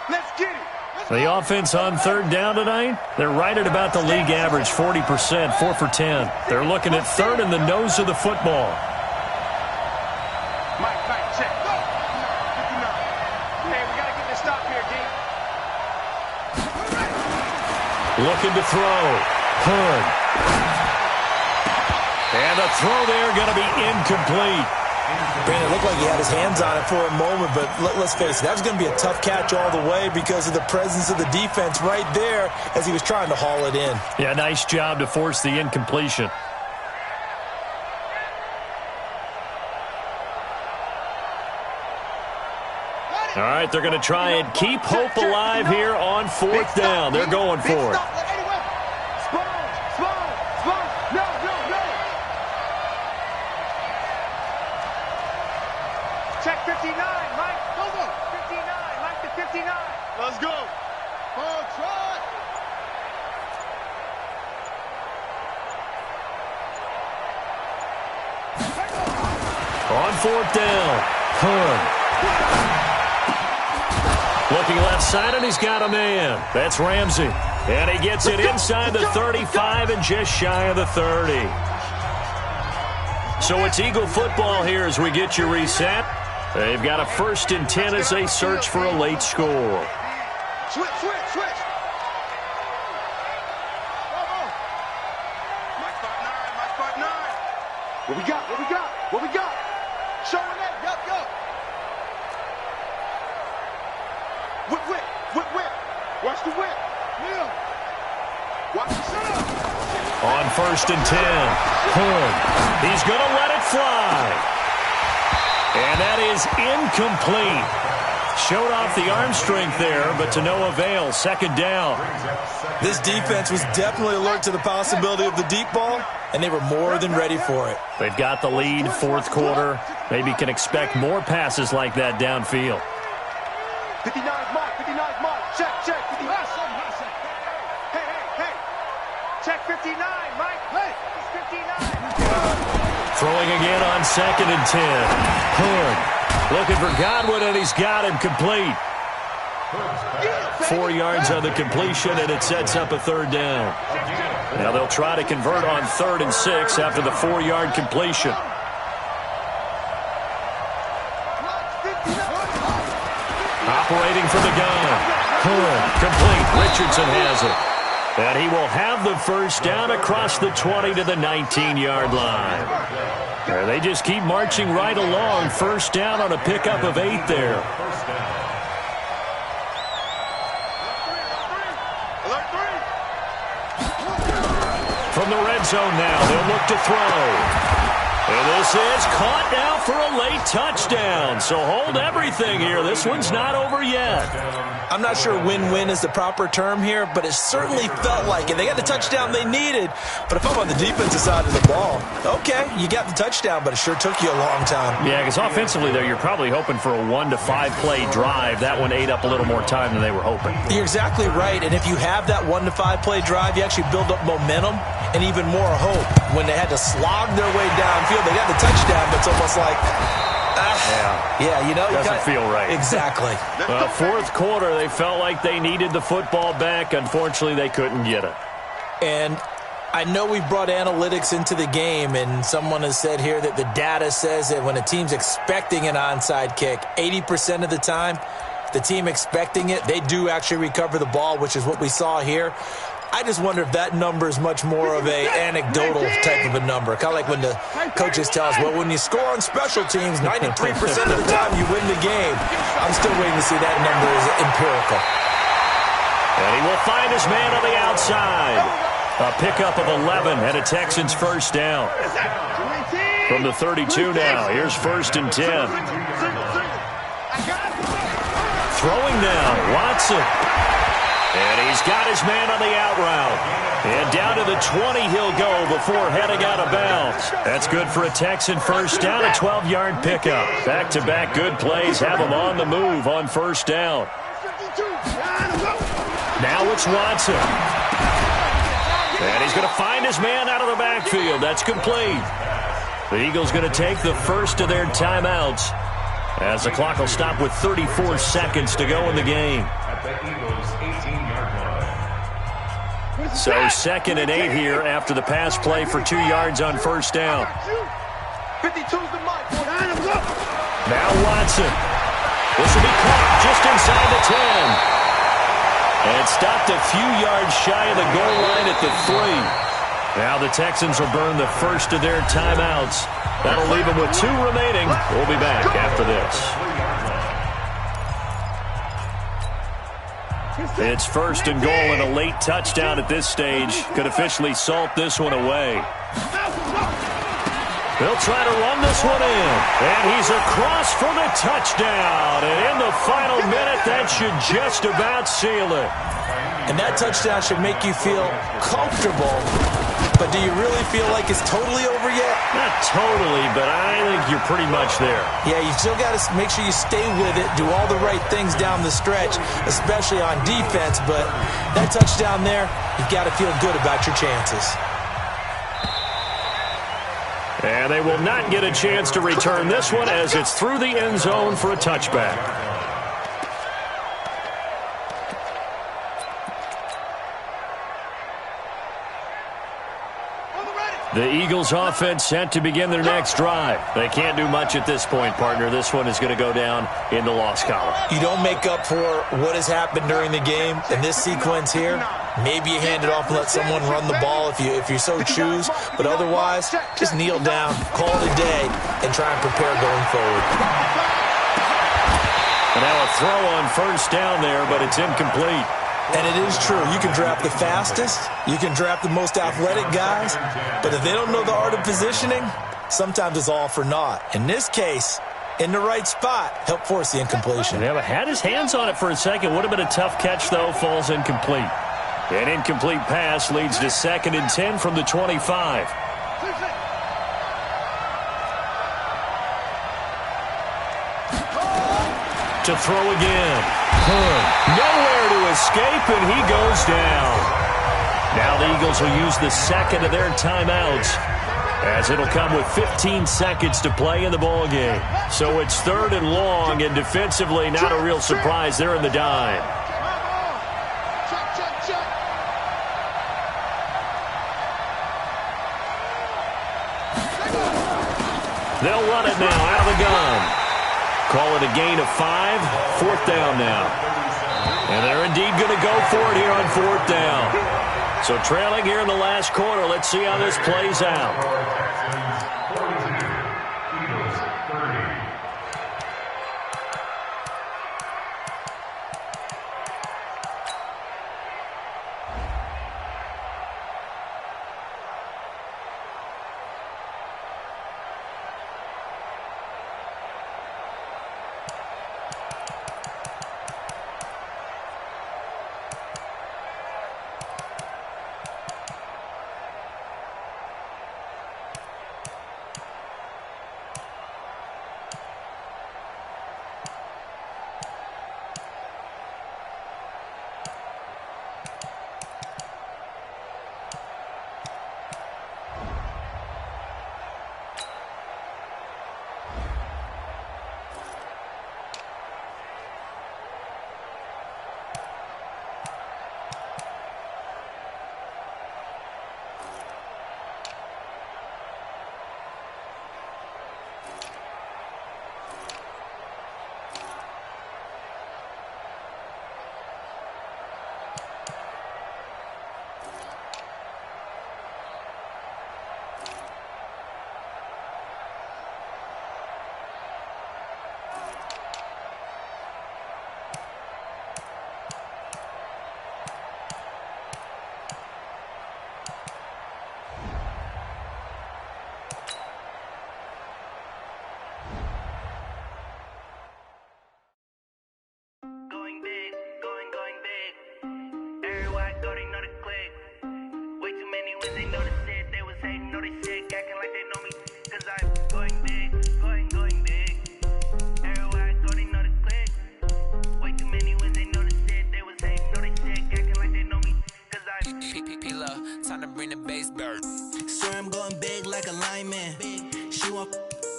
Let's get it. The offense on third down tonight, they're right at about the league average, 40%, 4 for 10. They're looking at third in the nose of the football. Mike, check. Hey, we got to get this stop here, D. Looking to throw. Hood. And the throw there going to be incomplete. Brandon, it looked like he had his hands on it for a moment, but let's face it, that was going to be a tough catch all the way because of the presence of the defense right there as he was trying to haul it in. Yeah, nice job to force the incompletion. All right, they're going to try and keep hope alive here on fourth down. They're going for it. Check 59, Mike. Go. 59, Mike to 59. Let's go. Try. On fourth down, Hood. Looking left side, and he's got a man. That's Ramsey. And he gets it inside the 35 and just shy of the 30. So it's Eagle football here as we get you reset. They've got a 1st and 10 as they search for a late score. Switch. Mike 5'9". What we got? Showing that. Yup. Whip. Watch the whip. Yeah. Watch the setup. On 1st and 10, Hood. He's going to let it fly. And that is incomplete. Showed off the arm strength there, but to no avail. 2nd down. This defense was definitely alert to the possibility of the deep ball, and they were more than ready for it. They've got the lead, 4th quarter. Maybe can expect more passes like that downfield. 59's Mike. Check. 59. Hey. Check 59, Mike. Hey, it's 59. Throwing again on 2nd and 10. Hood looking for Godwin, and he's got him complete. 4 yards on the completion, and it sets up a 3rd down. Now they'll try to convert on 3rd and 6 after the 4-yard completion. Operating from the gun. Hood complete. Richardson has it. And he will have the 1st down across the 20 to the 19-yard line. They just keep marching right along. 1st down on a pickup of 8 there. From the red zone now, they'll look to throw. And this is caught now for a late touchdown. So hold everything here. This one's not over yet. I'm not sure win-win is the proper term here, but it certainly felt like it. They got the touchdown they needed, but if I'm on the defensive side of the ball, okay, you got the touchdown, but it sure took you a long time. Yeah, because offensively there, you're probably hoping for a 1 to 5 play drive. That one ate up a little more time than they were hoping. You're exactly right, and if you have that 1 to 5 play drive, you actually build up momentum and even more hope. When they had to slog their way downfield, they got the touchdown, but it's almost like, yeah, you know, doesn't feel right. Exactly. 4th quarter, they felt like they needed the football back. Unfortunately, they couldn't get it. And I know we've brought analytics into the game, and someone has said here that the data says that when a team's expecting an onside kick, 80% of the time, the team expecting it, they do actually recover the ball, which is what we saw here. I just wonder if that number is much more of a anecdotal type of a number. Kind of like when the coaches tell us, well, when you score on special teams, 93% of the time you win the game. I'm still waiting to see that number is empirical. And he will find his man on the outside. A pickup of 11 and a Texans 1st down. From the 32 now, here's 1st and 10. Throwing now, Watson. And he's got his man on the out route. And down to the 20 he'll go before heading out of bounds. That's good for a Texan 1st down, a 12-yard pickup. Back-to-back good plays have him on the move on 1st down. Now it's Watson. And he's going to find his man out of the backfield. That's complete. The Eagles going to take the first of their timeouts as the clock will stop with 34 seconds to go in the game. the Eagles' 18-yard line. So 2nd and 8 here after the pass play for 2 yards on first down. 52's the mark. Now Watson. This will be caught just inside the 10. And stopped a few yards shy of the goal line at the 3. Now the Texans will burn the first of their timeouts. That'll leave them with 2 remaining. We'll be back after this. It's 1st and goal, and a late touchdown at this stage could officially salt this one away. They'll try to run this one in, and he's across for the touchdown. And in the final minute, that should just about seal it. And that touchdown should make you feel comfortable. But do you really feel like it's totally over yet? Not totally, but I think you're pretty much there. Yeah, you still got to make sure you stay with it, do all the right things down the stretch, especially on defense. But that touchdown there, you've got to feel good about your chances. And they will not get a chance to return this one as it's through the end zone for a touchback. The Eagles offense set to begin their next drive. They can't do much at this point, partner. This one is going to go down in the loss column. You don't make up for what has happened during the game. In this sequence here, maybe you hand it off and let someone run the ball if you so choose. But otherwise, just kneel down, call it a day, and try and prepare going forward. And now a throw on first down there, but it's incomplete. And it is true. You can draft the fastest. You can draft the most athletic guys. But if they don't know the art of positioning, sometimes it's all for naught. In this case, in the right spot, help force the incompletion. Yeah, but had his hands on it for a second. Would have been a tough catch, though. Falls incomplete. An incomplete pass leads to 2nd and 10 from the 25. To throw again. Nowhere to escape, and he goes down. Now the Eagles will use the 2nd of their timeouts, as it'll come with 15 seconds to play in the ball game. So it's 3rd and long, and defensively not a real surprise. They're in the dime. They'll run it now out of the gun. Call it a gain of 5. 4th down now. And they're indeed going to go for it here on 4th down. So trailing here in the last quarter. Let's see how this plays out.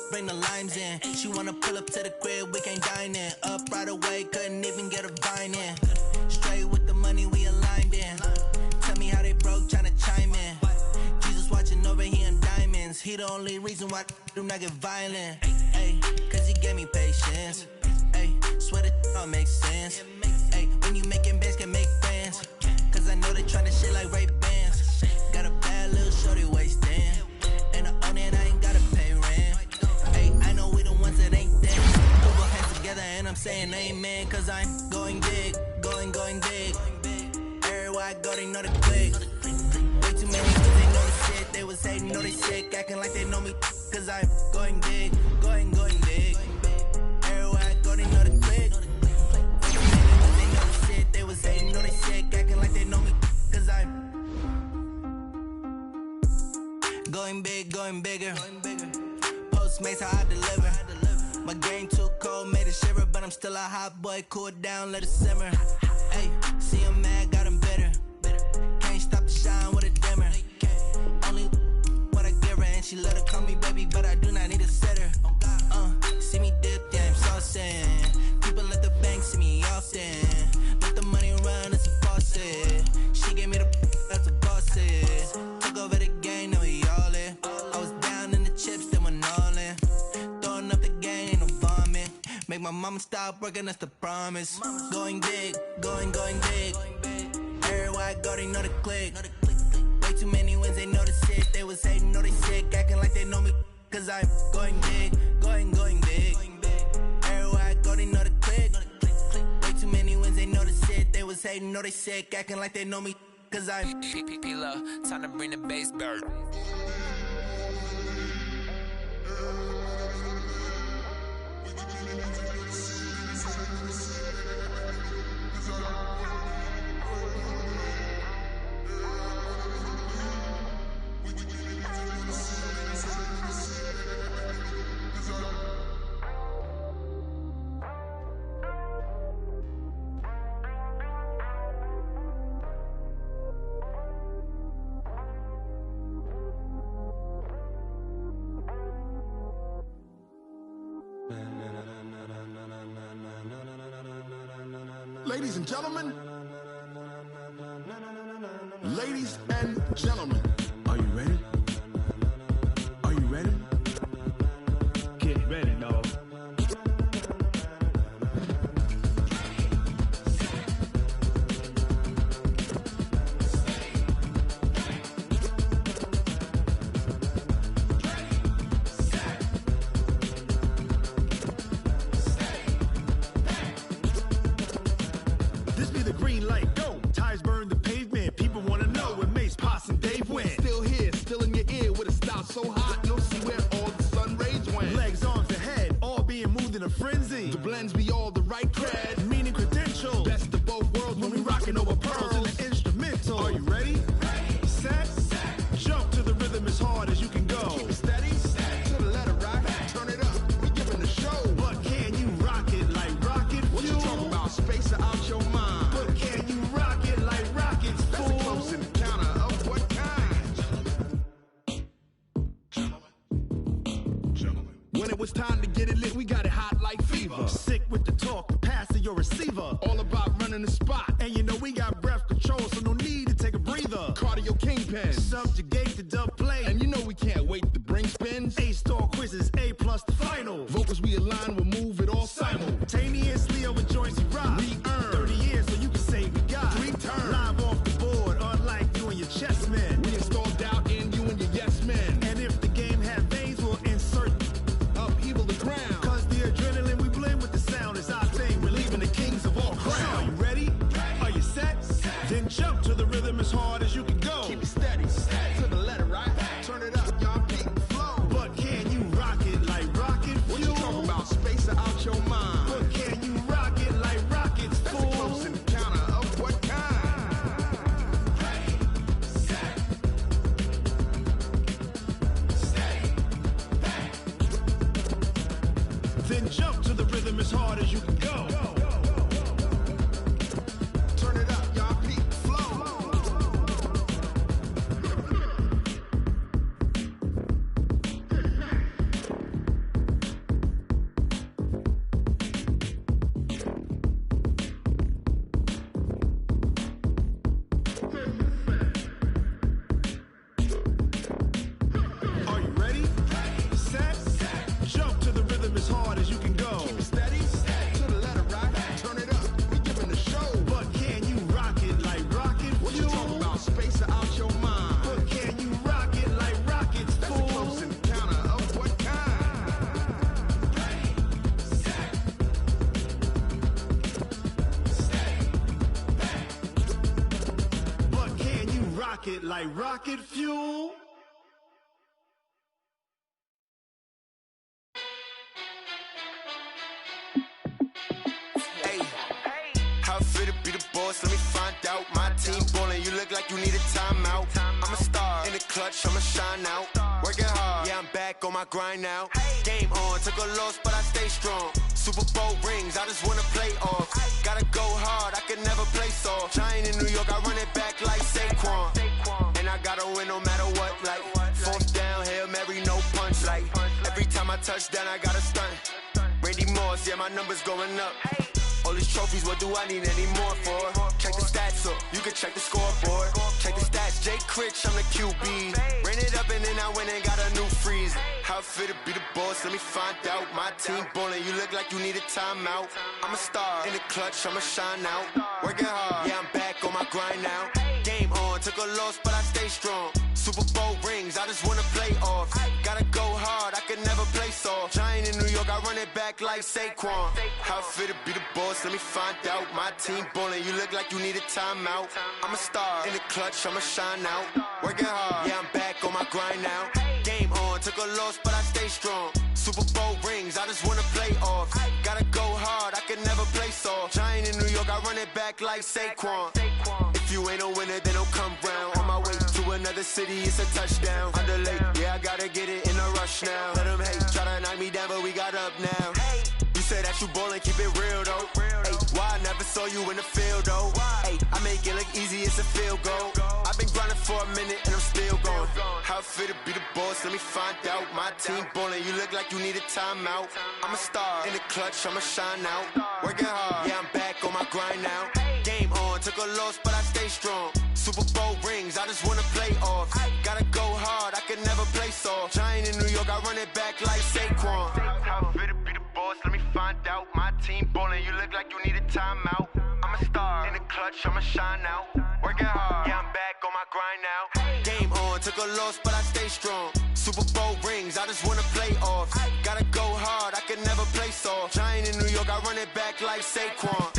Bring the limes in. She wanna pull up to the crib, we can't dine in. Up right away, couldn't even get a vine in. he the only reason why I do not get violent. Ay, cause he gave me patience. Ay, swear that don't make sense. Ay, when you making bands, can make friends. Cause I know they tryna shit like Ray-Bans. Got a bad little shorty wasting. And I own it, I ain't gotta pay rent. Ay, I know we the ones that ain't dead. Put our hands together and I'm saying amen. Cause I'm going big, going big. Everywhere I go, they know the click. Way too many cause they know the shit. They was hating, know they sick, acting like they know me. Cause I'm going big, going big. Everywhere I go, they know the click. Way too many cause they know the shit. They was hating, know they sick, acting like they know me. Cause I'm going big, going bigger. Postmates how I deliver. My game too cold, made it shiver. But I'm still a hot boy, cool it down, let it simmer. Hey, see him mad, got him bitter. Can't stop the shine with a dimmer. Only what I give her, and she let her call me baby, but I do not need a sitter. See me dip, yeah, I'm saucing. People at the bank see me often. Let the money run, it's a faucet. She gave me the that's a boss is. Took over the game, now we all in. I was down in the chips, then went all in. Throwing up the game, ain't no vomit. Make my mama stop working, that's the promise. Going big, going big. Everywhere I go, they know the click. Way too many wins, they know the shit. They was hating, know they sick, acting like they know me. Cause I'm going big, going big. Everywhere I go, they know the click. Way too many wins, they know the shit. They was hating, know they sick, acting like they know me. Cause I'm P-P-P-Love, time to bring the bass back. Ladies and gentlemen, ladies and gentlemen, are you ready? Are you ready? Get ready, dog. This be the green light, go. Tires burn the pavement. People wanna know where Mace, Poss, and Dave went. Still here, still in your ear with a style so hot, no see where all the sun rays went. Legs, arms, and head, all being moved in a frenzy. The blends be all the right cred, meaning credentials. Best of both worlds when we rockin' over pearls in the instrumental. Are you ready? Set, jump to the rhythm as hard as you can go. Keep it steady, to the letter right. Turn it up, we giving the show. But can you rock it like rocket fuel? What you talking about? Space out your mind. But can you rock it like rockets, fool? That's a close encounter of what kind? Gentlemen. When it was time to get it lit, we got it hot like fever. Sick with the talk, the pass to your receiver. All about running the spot. And you know we got breath control, so no need to take a breather. Cardio kingpin, subjugate the dub play. And you know we can't wait to bring spins. A-star quizzes, A+ the final. Vocals we align, we'll move it all simultaneously over joints we rock. We earn 30 years, so you can say we got 3 turns. Live off the board, unlike you and your chess men. We install doubt in you and your yes men. And if the game had veins, we'll insert upheaval the ground. Cause the adrenaline we blend with the sound is our thing. We're leaving the kings of all crowns. So are you ready? Are you set? Then jump to the rhythm as hard as you can go. Keep it steady, to the letter right. Turn it up, y'all peak the flow. But can you rock it like rocket fuel? What you talking about? Space out your mind. But can you rock it like rockets, fool? That's a close encounter of what kind? Then jump to the rhythm as hard as you can go. Turn it up, y'all peak the flow. Are you ready? like rocket fuel. Hey, how fit to be the boss? Let me find out. My team ballin', you look like you need a timeout. I'm a star in the clutch, I'ma shine out. Working hard, yeah, I'm back on my grind now. Game on, took a loss, but I stay strong. Super Bowl rings, I just wanna play off. Gotta go hard, I can never play soft. Giant in New York, I run it back like Saquon. And I gotta win no matter what, like fourth down, Hail Mary, no punch. Like every time I touch down, I gotta stunt. Randy Moss, yeah, my numbers going up. All these trophies, what do I need any more for? Check the stats up, you can check the scoreboard. Check the stats, Jay Critch, I'm the QB. Ran it up and then I went and got a new freeze. How fit to be the boss, let me find out. My team ballin', you look like you need a timeout. I'm a star in the clutch, I'ma shine out. Working hard, yeah, I'm back on my grind now. Game on, took a loss, but I stay strong. Super Bowl rings, I just wanna play off. Gotta go hard, I can never play soft. Giant in New York, I run it back like Saquon. How fit to be the boss, let me find out. My team ballin', you look like you need a timeout. I'm a star in the clutch, I'ma shine out. Working hard, yeah, I'm back on my grind now. Game on, took a loss, but I stay strong. Super Bowl rings, I just wanna play off. Gotta go hard, I can never play soft. Giant in New York, I run it back like Saquon. If you ain't a winner, then don't come round. On my way to another city, it's a touchdown. Underlay, yeah, I gotta get it in a rush now. Let them hate, try to knock me down, but we got up now. You say that you ballin', keep it real though. Hey, why I never saw you in the field though? Hey, I make it look easy, it's a field goal. I've been grinding for a minute and I'm still going. How fit to be the boss, let me find out. My team ballin', you look like you need a timeout. I'm a star in the clutch, I'ma shine out. Working hard, yeah, I'm back on my grind now. Game on, took a loss, but I stay strong. Super Bowl rings, I just wanna play off. Gotta go hard, I can never play soft. Giant in New York, I run it back like Saquon. How fit to be the boss, let me find out. My team ballin', you look like you need a timeout. I'm a star in the clutch, I'ma shine out. Working hard, yeah, I'm back on my grind now. Game on, took a loss, but I stay strong. Super Bowl rings, I just wanna play off. Gotta go hard, I can never play soft. Giant in New York, I run it back like Saquon.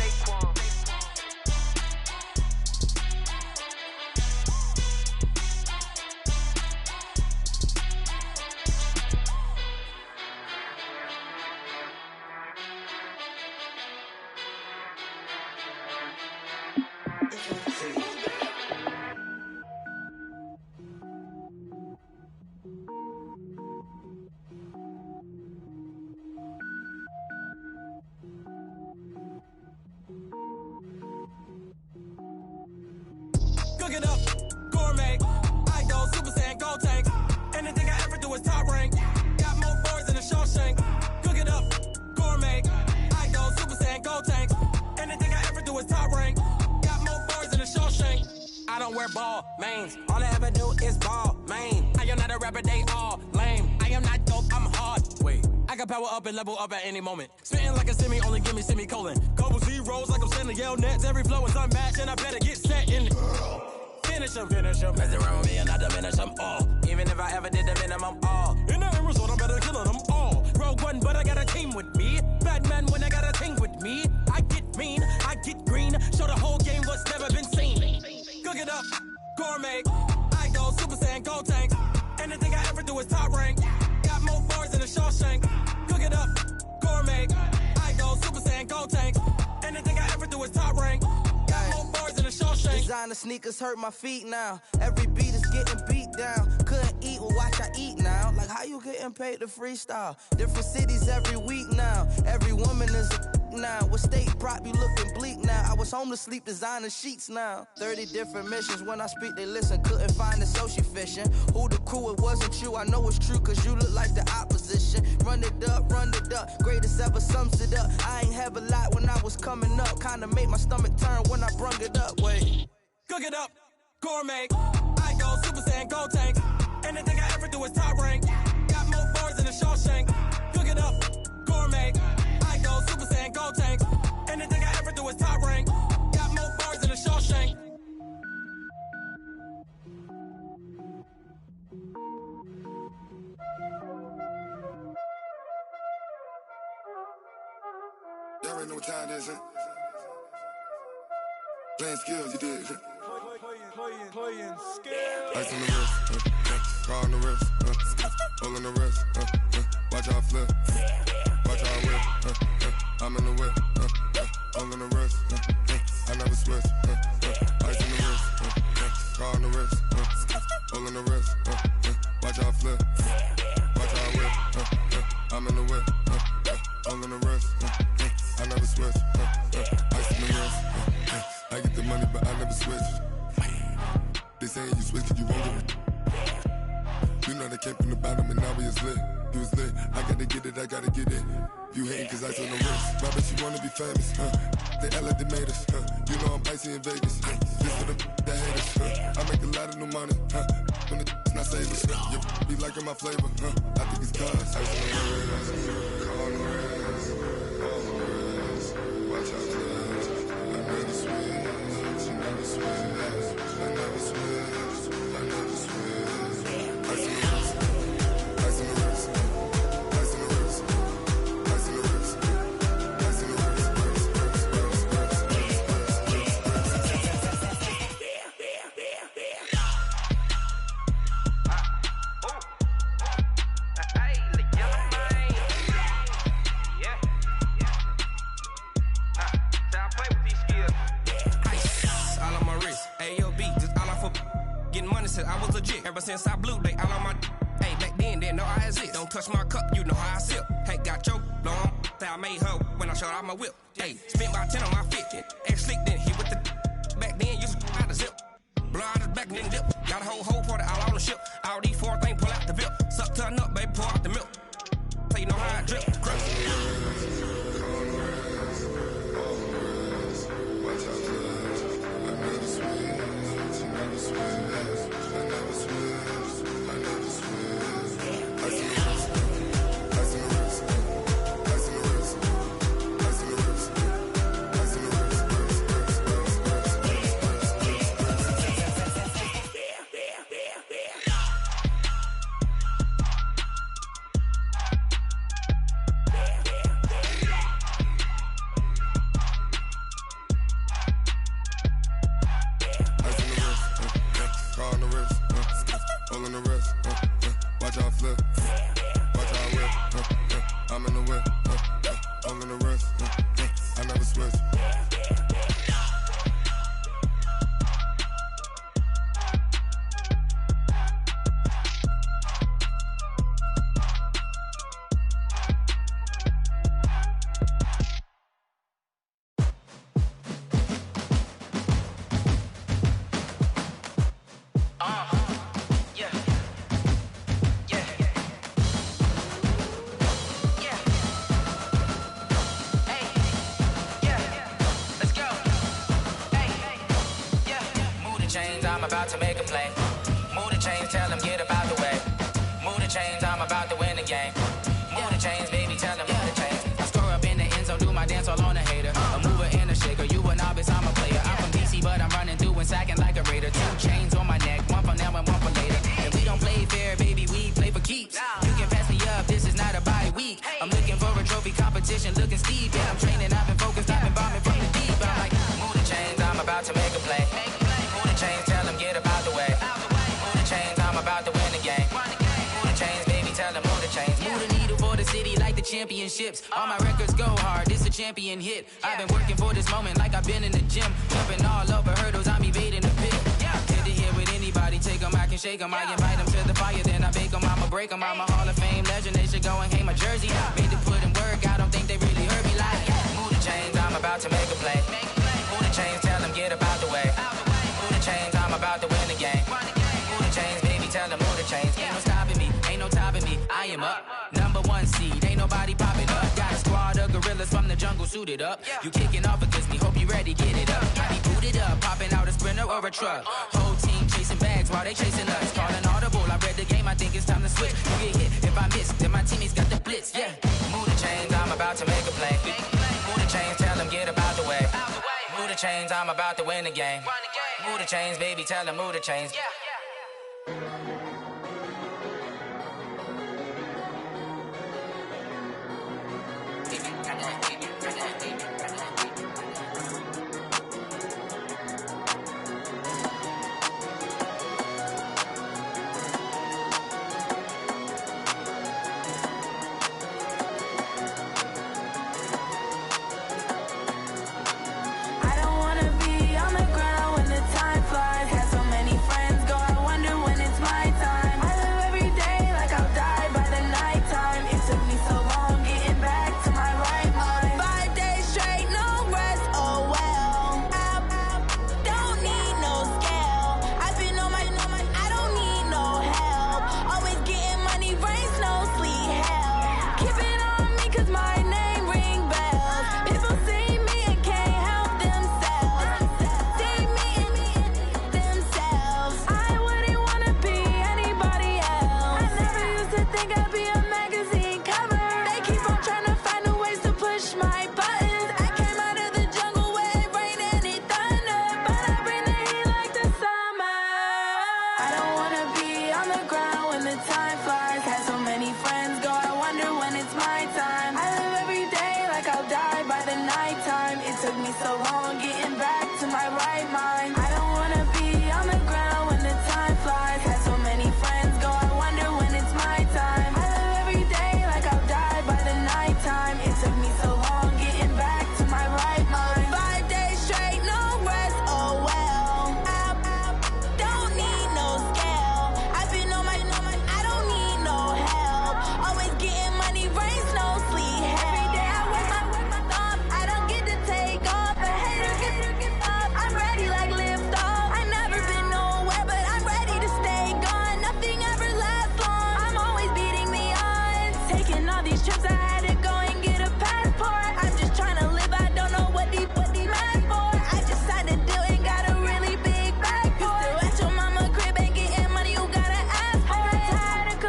Cook it up, gourmet. I go Super Saiyan, gold tank. Anything I ever do is top rank. Got more boys than a Shawshank. Cook it up, gourmet. I go Super Saiyan, gold tank. Anything I ever do is top rank. Got more boys than a Shawshank. I don't wear ball mains. All I ever do is ball main. I am not a rapper, they all lame. I am not dope, I'm hard. Wait, I can power up and level up at any moment. Spitting like a semi, only give me semicolon. Couple zeros like I'm sending yell nets. Every flow is unmatched and I better get set in. Finish them. Mess around with me and I diminish them all. Even if I ever did the minimum all. In the end result, I'm better killing them all. Rogue One, but I got a team with me. Batman when I got a team with me. I get mean, I get green. Show the whole game what's never been seen. Cook it up, gourmet. I go Super Saiyan, gold tank. Anything I ever do is top rank. Got more bars than a Shawshank. Cook it up, gourmet. I go Super Saiyan, gold tank. Anything I ever do is top rank. Got more bars than a Shawshank. Designer sneakers hurt my feet now. Every beat is getting beat down. Couldn't eat, well watch I eat now. Like how you getting paid to freestyle? Different cities every week now. Every woman is a now. With state prop, you looking bleak now. I was home to sleep, designer sheets now. 30 different missions. When I speak, they listen. Couldn't find it, so she fishing. Who the crew? It wasn't you. I know it's true, cause you look like the opposition. Run it up. Greatest ever sums it up. I ain't have a lot when I was coming up. Kinda made my stomach turn when I brung it up. Wait. Cook it up, gourmet. I go Super Saiyan, gold tank. Anything I ever do is top rank. Got more bars than a Shawshank. Cook it up, gourmet. I go Super Saiyan, gold tank. Anything I ever do is top rank. Got more bars than a Shawshank. There ain't no time, is it? Playing skills, you did. Playing skill. Ice on the wrist, car on the wrist, all on the wrist, watch how I flip, watch how I whip, I'm in the whip, all on the wrist, I never switch, ice on the wrist, car on the wrist, all on the wrist, watch how I flip, watch how I whip, I'm in the whip, all on the wrist, I never switch, ice on the wrist, I get the money but I never switch. They saying you switch cause you won't get it. You know they came from the bottom and now we is lit. You was lit, I gotta get it, I gotta get it. You hating cause ice on the wrist. Robert, you wanna be famous, They act like they made us, You know I'm icy in Vegas, This for the that hate us, I make a lot of new money, When it's not savers, You be liking my flavor, I think it's cause ice on the wrist, car on the wrist, all on the wrist, watch out for this. I never switch, you never switch. I never switch, I never switch. Ice in the wrist, ice in the wrist, ice in the wrist, ice in the wrist, ice in the wrist, I was legit. Ever since I blew, they all on my hey, back then, didn't know I exist. Don't touch my cup, you know how I sip. Hey, got choked, long. Say I made her when I showed out my whip. Hey, spent about 10 on my 50. Ex slick, then hit with the back then, used to out the zip. Blow out his back, then dip. Got a whole party all on the ship. All these four things pull out the VIP. Suck to a nut, baby, pour out the milk. So you know how I drip. Crush. I'm about to make a play. Move the chains, tell them get about the way. Move the chains, I'm about to win the game. Move the chains, baby, tell them move the chains. I score up in the end zone, do my dance all on a hater. A mover and a shaker, you a novice, I'm a player. I'm from DC, but I'm running through and sacking like a raider. 2 chains on my neck, one for now and one for later. And we don't play fair, baby, we play for keeps. You can pass me up, this is not a bye week. I'm looking for a trophy competition, looking steep. Yeah, I'm training, I've been focused, I've been bombing from the deep. I'm like, move the chains, I'm about to make a play. Move the chains, tell them get about the way. Move the chains, I'm about to win the game. Move the chains, baby, tell them move the chains. Move the needle for the city like the championships. All my records go hard, this a champion hit. I've been working for this moment like I've been in the gym. Jumping all over hurdles, I'm evading the pit. Head to head with anybody, take them, I can shake them. I invite them to the fire, then I bake them, I'ma break them. I'm a Hall of Fame legend, they should go and hang my jersey. Made to put in work, I don't think they really heard me like, move the chains, I'm about to make a play. Move the chains, tell them get about the way. Move the chains, I'm about to win the game. Move the chains, baby, tell them move the chains. Ain't no stopping me, ain't no topping me, I am up. Number 1 seed, ain't nobody popping up. Got a squad of gorillas from the jungle suited up. You kicking off against me, hope you ready, get it up. I be booted up, popping out a sprinter or a truck. Whole team chasing bags while they chasing us. Calling audible, I read the game, I think it's time to switch. You get hit, if I miss, then my teammates got the blitz, yeah. Move the chains, I'm about to make a play. Move the chains, tell them get about the way. Move the chains, I'm about to win the game. Move the chains, baby, tell them move the chains.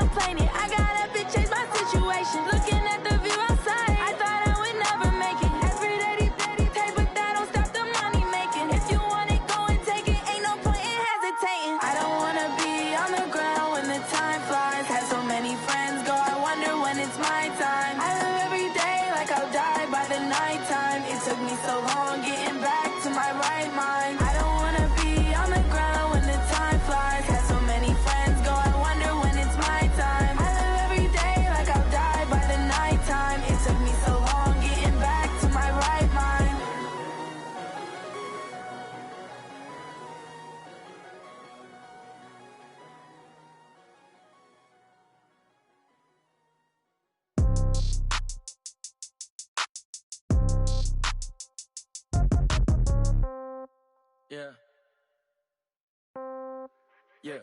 complain it. I got up and changed my situation. Looking at the view outside, I thought I would never make it. Every day they pay, but that don't stop the money making. If you want it, go and take it. Ain't no point in hesitating. I don't wanna be on the ground when the time flies. Had so many friends go, I wonder when it's my time. I live every day like I'll die by the nighttime. It took me so long getting back to my right mind. I don't wanna be on the ground when the time flies. Had so many friends go, I wonder when it's my time. I live every day like I'll die by the nighttime. It took me so long getting back to my right mind. Yeah. Yeah.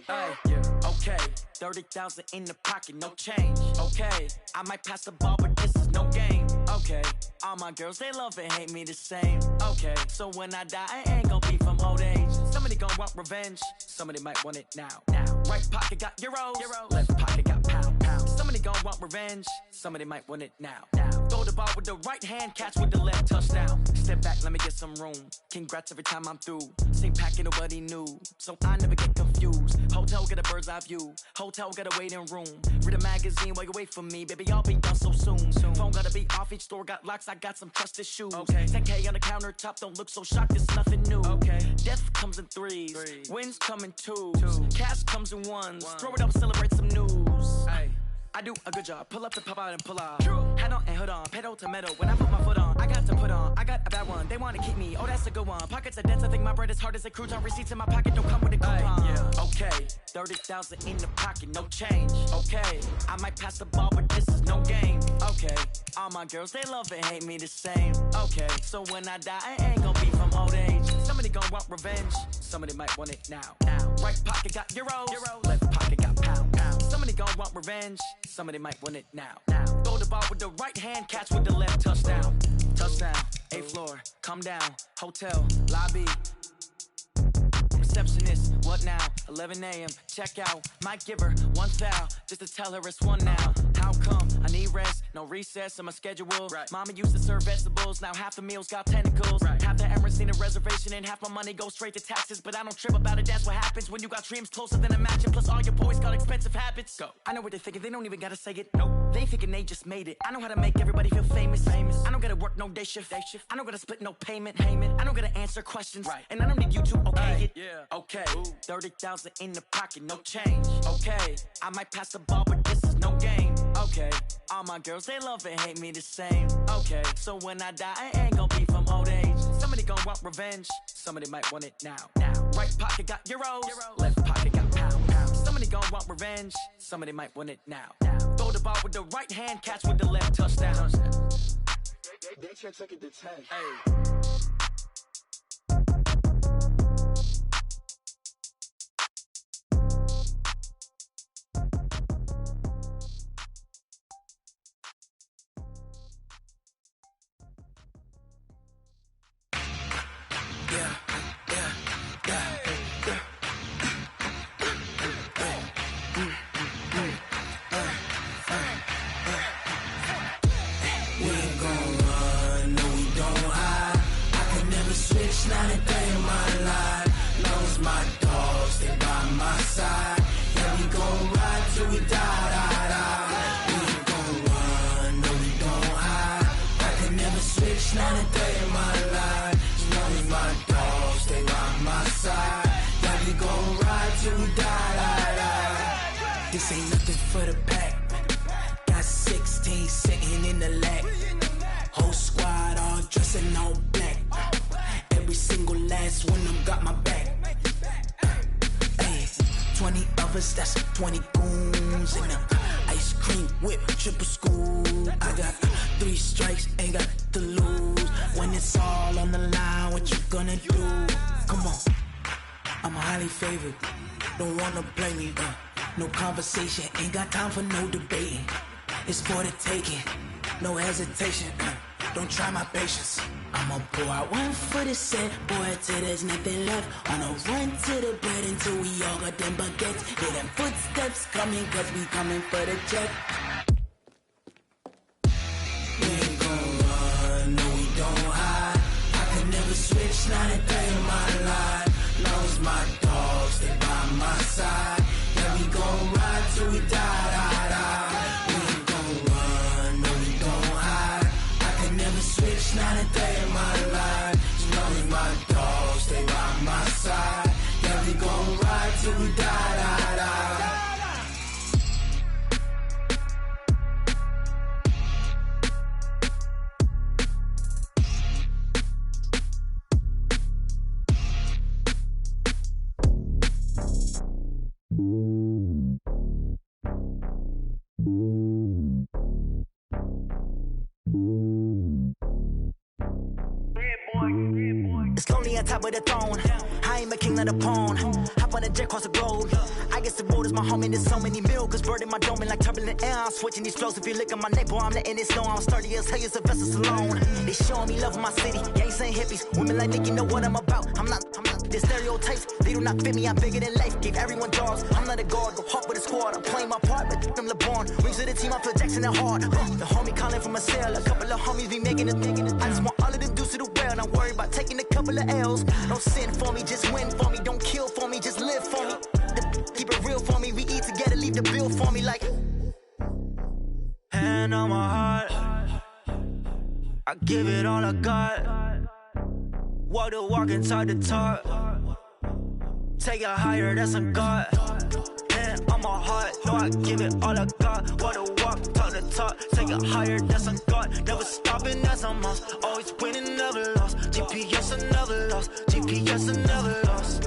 Hey, yeah. Okay. 30,000 in the pocket, no change. Okay. I might pass the ball, but this is no game. Okay. All my girls, they love and hate me the same. Okay. So when I die, I ain't gon' be from old age. Somebody gon' want revenge. Somebody might want it now. Right pocket got euros. Left pocket got pound. Somebody gon' want revenge. Somebody might want it now. Throw the ball with the right hand, catch with the left, touchdown. Step back, let me get some room. Congrats every time I'm through. Same packet, nobody knew, so I never get confused. Hotel get a bird's eye view. Hotel got a waiting room. Read a magazine while you wait for me, baby. I'll be done so soon. Phone gotta be off. Each store got locks. I got some trusted shoes. Okay. 10K on the countertop. Don't look so shocked. It's nothing new. Okay. Death comes in threes. Wins come in twos. Cash comes in ones. Throw it up, celebrate some news. Ay. I do a good job. Pull up to pop out and pull off. Hat on and hood on. Pedal to metal. When I put my foot on, I got to put on. I got a bad one. They want to keep me. Oh, that's a good one. Pockets are dense. I think my bread is hard as a crouton. Receipts in my pocket don't come with a coupon. Yeah. Okay. 30,000 in the pocket. No change. Okay. I might pass the ball, but this is no game. Okay. All my girls, they love and hate me the same. Okay. So when I die, I ain't gonna be from old age. Somebody gon' want revenge. Somebody might want it now. Right pocket got euros. Left pocket got pound. Somebody gon' want revenge. Somebody might want it now. Throw the ball with the right hand, catch with the left, touchdown. Touchdown, 8th floor, come down, hotel, lobby. Receptionist, what now? 11 a.m., check out. Might give her one foul, just to tell her it's one now. How come? I need rest, no recess in my schedule. Right. Mama used to serve vegetables, now half the meals got tentacles. Right. Half the Emirates need a reservation and half my money goes straight to taxes. But I don't trip about it, that's what happens when you got dreams closer than a mansion. Plus all your boys got expensive habits. Go. I know what they're thinking, they don't even gotta say it. Nope. They thinking they just made it. I know how to make everybody feel famous. I don't gotta work no day shift. I don't gotta split no payment. I don't gotta answer questions. Right. And I don't need you to okay it. Yeah. Okay. 30,000 in the pocket, no change. Okay. I might pass the ball, but this is no game. Okay. All my girls, they love and hate me the same. Okay. So when I die, I ain't gonna be from old age. Somebody gon' want revenge. Somebody might want it now. Right pocket got euros. Left pocket got pound. Somebody gon' want revenge. Somebody might want it now. Throw the ball with the right hand, catch with the left, touchdown. They should take it to 10. Hey. Not a day in my life. Knows my dogs, they by my side. Yeah, we gon' ride till we die. We ain't gon' run, no, we don't hide. I can never switch, not a day in my life. Knows my dogs, they by my side. Yeah, we gon' ride till we die. This ain't nothing for the pack. Got 16 sitting in the lap. Whole squad all dressed in all black. Every single last one of them got my back. Ay, 20 of us, that's 20 goons. And the ice cream whip, triple scoop. I got 3 strikes, ain't got to lose. When it's all on the line, what you gonna do? Come on, I'm highly favored. Don't wanna play me, no conversation, ain't got time for no debating. It's for the taking, no hesitation. Don't try my patience. I'ma pour out one for the set, boy, till there's nothing left. On a run to the bread until we all got them baguettes. Hear them footsteps coming, cause we coming for the check. We ain't gon' run, no, we don't hide. I could never switch, not a day in my life. Long as my dogs, they by my side. Yeah, we gon' ride till we die, die, die. We ain't gon' run, no, we don't hide. I could never switch, not a day in my life. As long as my dogs, they by my side. Yeah, we gon' ride till we die, die, die. It's lonely on top of the throne. I ain't a king of the pawn. Hop on a jet across the globe. I guess the road is my home and there's so many miracles burning my dome and like turbulent air. I'm switching these flows. If you look at my neck, boy, I'm letting it snow. I'm sturdy as hell, it's a vessel alone. They showing me love in my city. Gang saying hippies. Women like Nick, you know what I'm about. I'm not the stereotypes. They do not fit me. I'm bigger than life. Gave everyone jobs. I'm not a guard. Go hard with a squad. I'm playing my part, but I'm LeBron. Rings to the team. I feel Jackson and hard. The homie calling from a cell. A couple of homies be making it. I just want all of them dudes to the well. Not worried about taking a couple of L's. Don't sin for me, just win for me. Don't kill for me, just live for me. Keep it real for me. We eat together, leave the bill for me like. Hand on my heart, I give it all I got. Walk the walk and talk the talk. Take it higher, that's a God. Hand on my heart, no, I give it all I got. Walk the walk, talk the talk. Take it higher, that's a God. Never stopping, that's a must. Always winning, never lost. GPS, I never lost. GPS, I never lost.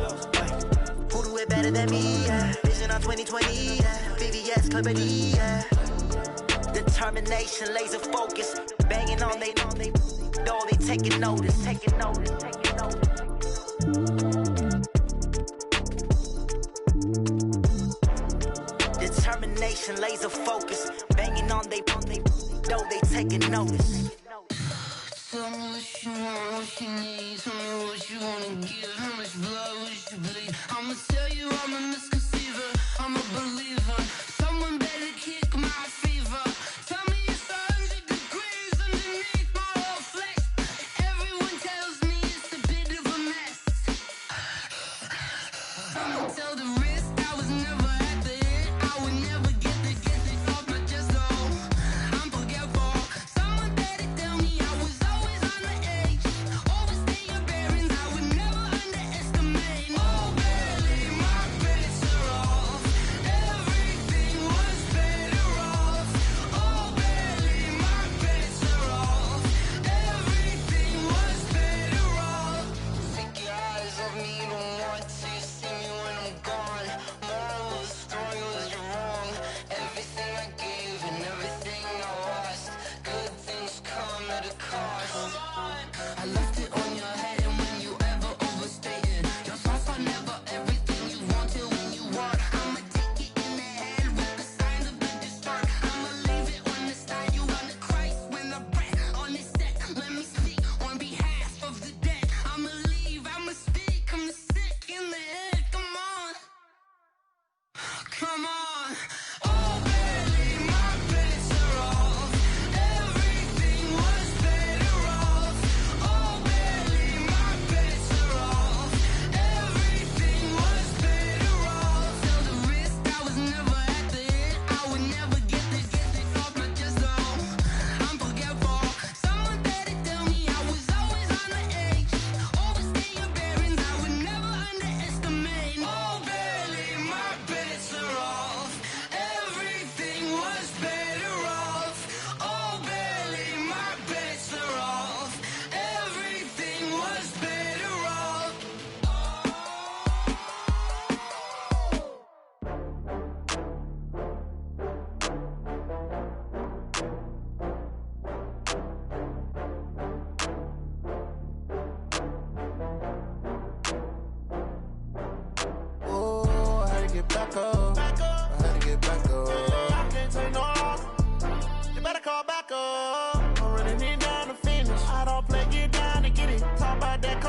Who do it better than me? Yeah. Vision on 2020. Yeah. BVS, clarity. Yeah. Determination, laser focus. Banging on they door, they taking notice. Taking notice. Taking notice. Determination, laser focus. Banging on they door, they taking notice. Tell me what you want, what you need. Tell me what you wanna give. How much blood would you bleed? I'ma tell you I'm a misconceiver. I'm a believer. Someone better kick my fever. Tell me it's 100 degrees underneath my whole flesh. Everyone tells me it's a bit of a mess. I'ma tell the risk I was never at the end. I would never get it off my chest though. I'm forgetful. Someone better tell me I was always on the edge. Overstay your bearings, I would never underestimate. Oh, barely, my brakes are off.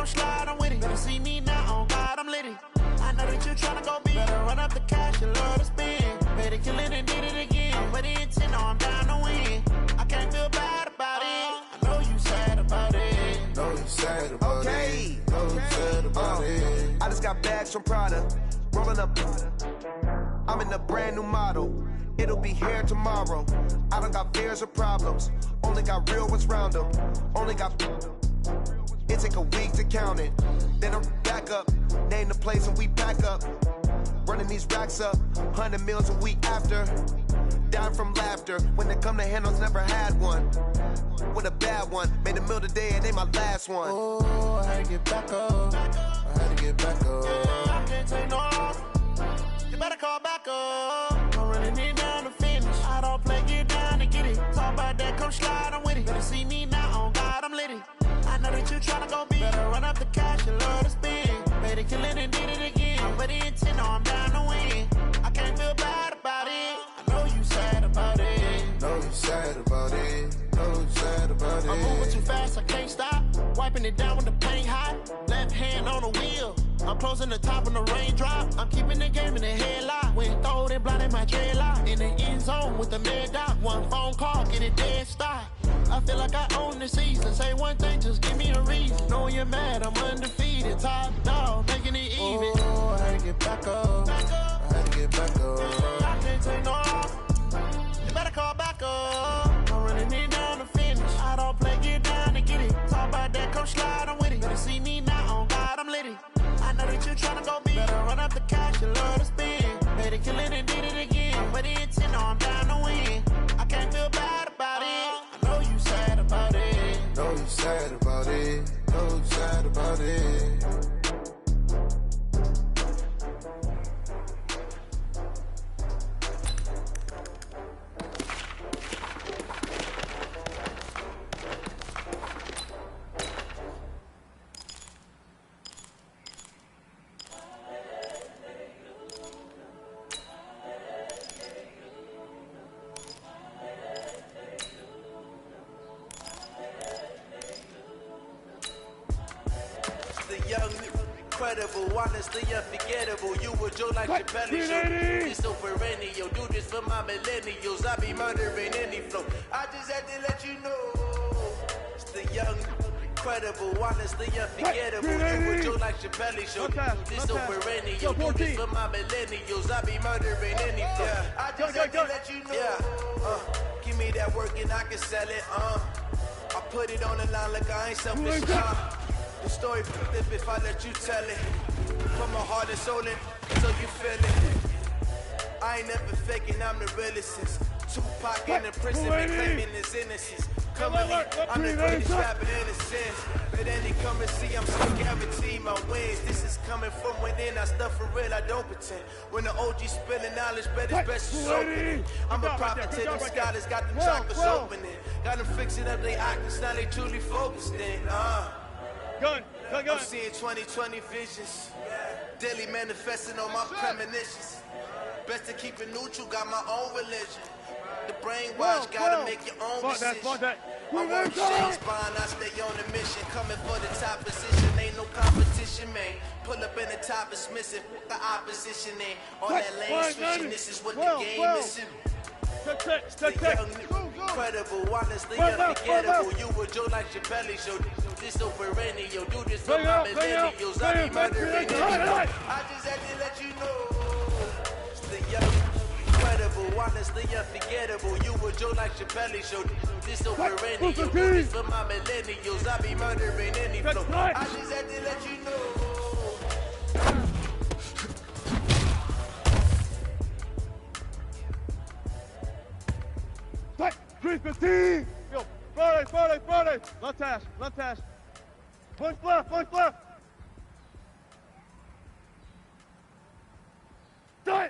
slide, I'm with it. Better see me now, on God, I'm litty. I know that you tryna go big. Better run up the cash, you love to spend. Better kill it and did it again. But the intent, no, I'm down to win. I can't feel bad about it. I know you sad about it. Know you sad about it. Know you sad about it. I just got bags from Prada. Rolling up. I'm in a brand new model. It'll be here tomorrow. I don't got fears or problems. Only got real ones round them. Only got. It take a week to count it. Then I'm back up. Name the place and we back up. Running these racks up. 100 meals a week after. Dying from laughter. When it come to handles, never had one. With a bad one. Made a meal today and they my last one. Oh, I had to get back up. I had to get back up. I can't take no. You better call back up. I'm running it down to finish. I don't play, get down to get it. Talk about that, come slide, I'm with it. Better see me now, on God, I'm litty. I know that you tryna go big. Better run up the cash, you love to spend. Better kill it and did it again. But the intent, no, I'm down to win. I can't feel bad about it. I know you sad about it. Know you sad about it. Know you sad about it. I'm moving too fast, I can't stop. Wiping it down with the paint hot. Left hand on the wheel. I'm closing the top on the raindrop. I'm keeping the game in the headlock. When throwed and blinded my dreadlock. In the end zone with the mad dot. One phone call, get it dead stop. I feel like I own the season. Say one thing, just give me a reason. Knowing you're mad, I'm undefeated. Top dog, making it even. Oh, I had to get back up. I had to get back up. I can't take no. You better call back up. I'm running it down to finish. I don't play, get down to get it. Talk about that, come slide, I'm with it. Better see me now, on God, I'm litty. I know that you tryna go big. Better run up the cash, you love to spend. Better kill it and did it again. But the intent, no, I'm down to win. I can't feel bad about it. I know you sad about it. Know you sad about it. Know you sad about it. Incredible, honestly unforgettable. You were Joe like Chappelle Show. It's so perennial. Do this for my millennials. I be murdering any flow. I just had to let you know. It's the young, incredible, honestly unforgettable. You were Joe like Chappelle Show. This so perennial. Do this for my millennials. I be murdering any flow. I just had to let you know. Give me that work and I can sell it. I put it on the line like I ain't selfish. The story flip if I let you tell it. Put my heart and soul in, so you feel it. I ain't never faking, I'm the realest since Tupac in the prison and claiming his innocence. Currently, I'm the greatest rapper in a sense. But then he come and see, I'm still guaranteed my wins. This is coming from within, I stuff for real, I don't pretend. When the OG spilling knowledge, bet it's best to open it. I'm a prophet to them scholars, got them chocolates opening. Got them fixing up they octaves, now they truly focused in. I'm seeing 2020 visions. Daily manifesting on my premonitions. Best to keep it neutral, got my own religion. The brainwash, gotta make your own decision. I work shades bond, I stay on the mission. Coming for the top position, ain't no competition, man. Pull up in the top, it's missing. The opposition ain't on that lane switching. This is what the game missing. The young, incredible, honestly unforgettable. You were Joe like Chappelle Show. This so perennial. Do this for my millennials. I be murdering anyone. I just had to let you know. It's the young, incredible, honestly unforgettable. You were Joe like Chappelle Show. This so perennial. Do this for my millennials. I be murdering any flow. I just had to let you know. 315. Yo, Friday. Left hash. Punch left. Die. I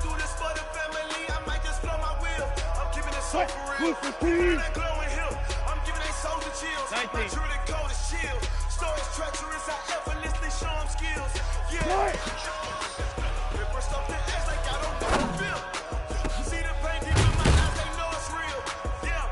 do this for the family. I might just blow my wheel. I'm keeping it so for real. That glowing hill. I'm giving they soldier chills. My truly cold is chill. Stories treacherous. I effortlessly show them skills. Yeah. First off the edge like I don't know the feel. See the pain deep in my eyes, they know it's real. Yeah.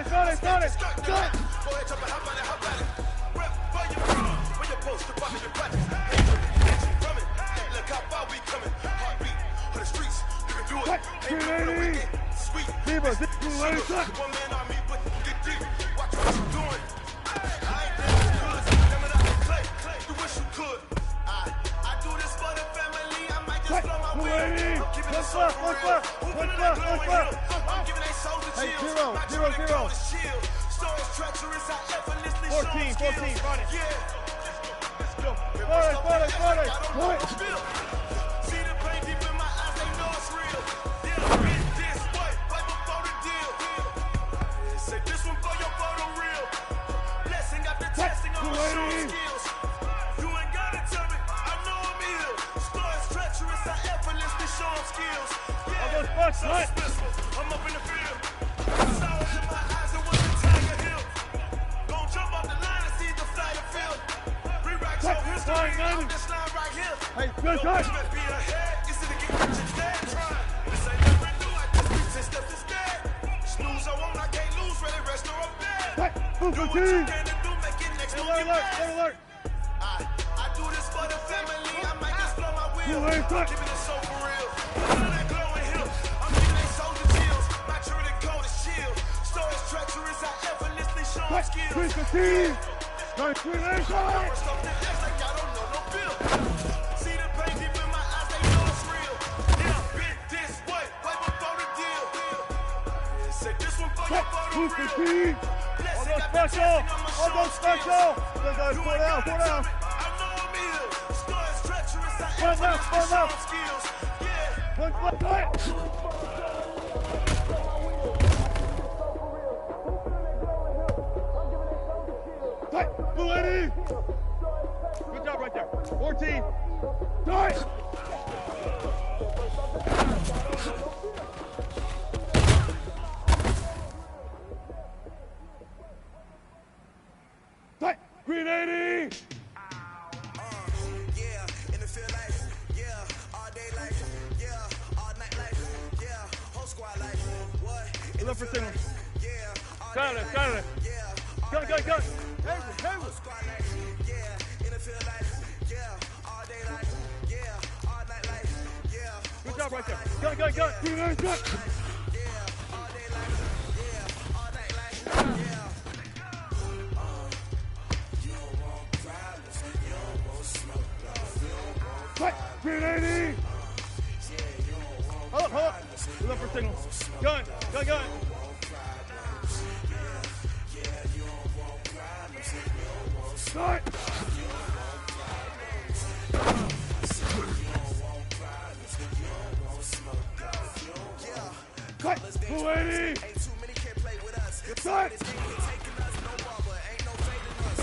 Start it. Go ahead, jump it, hop at it. Rep for your bro, for your post, to pop in your practice. Coming, look how far we coming. Heartbeat for the streets, you can do it. Ain't no weekend, sweet. One man on me, but get deep. Watch what you doing. I ain't damn good, damn it, I can clay. You wish you could. I do this for the family. I might just blow my wheel. I'm keeping it so for real. Who put it in glowing hill? I'm giving they souls the chills. Not trying to go to shield. Stories treacherous, I effortlessly show 14, skills. run it. Yeah. Start it. See the pain deep in my eyes, they know it's real. Yeah, get this, what? Right before the deal. Say this one for your photo real. Blessing after testing, I'm showing skills. You ain't gotta tell me, I know I'm ill. Stories treacherous, I effortlessly show them skills. Yeah, so dismissal, I'm up in the field. Sours in my eyes, it was the Tiger Hill. Gon' jump off the line and see the flight of field. Rewrite your history, I'm this line right here. Hey, good shot. You better be ahead, instead of get rich instead. Trying, this ain't never new, I just be 10 steps instead. Snooze, I won't, I can't lose, ready, rest or I'm dead. Do what you can to do, make it next, don't get mad. I do this for the family, I might just blow my wheel. I'm keeping it so for real. None of that glowing hill, I'm giving they souls the chills. Not sure they cold as shield. Stories treacherous, I effortlessly show them skills. See the pain deep in my eyes, they know it's real. Yeah, bit this way, right before the deal. Say this one for your photo real. Blessing after testing, I'ma show skills. You ain't gotta tell me, I know I'm ill. Stories treacherous, I effortlessly show skills. Yeah. Good job right there. 14. Start. Green 80. Yeah, in the field like, yeah, all day like, yeah, all night like, yeah, whole squad like, what? In the field like, yeah, all day like, yeah, all night like, yeah, whole squad like, yeah, in the field like, yeah, all day like, yeah, all night like, yeah. Good job right there. Go. Green 80. Yeah, all day like, yeah, all night like, yeah. Green 80. Hold up. We're looking for signal. Gun. Start. Cut. 280. Ain't too many can play with us. Start. This game ain't taking us no more, but ain't no fading us.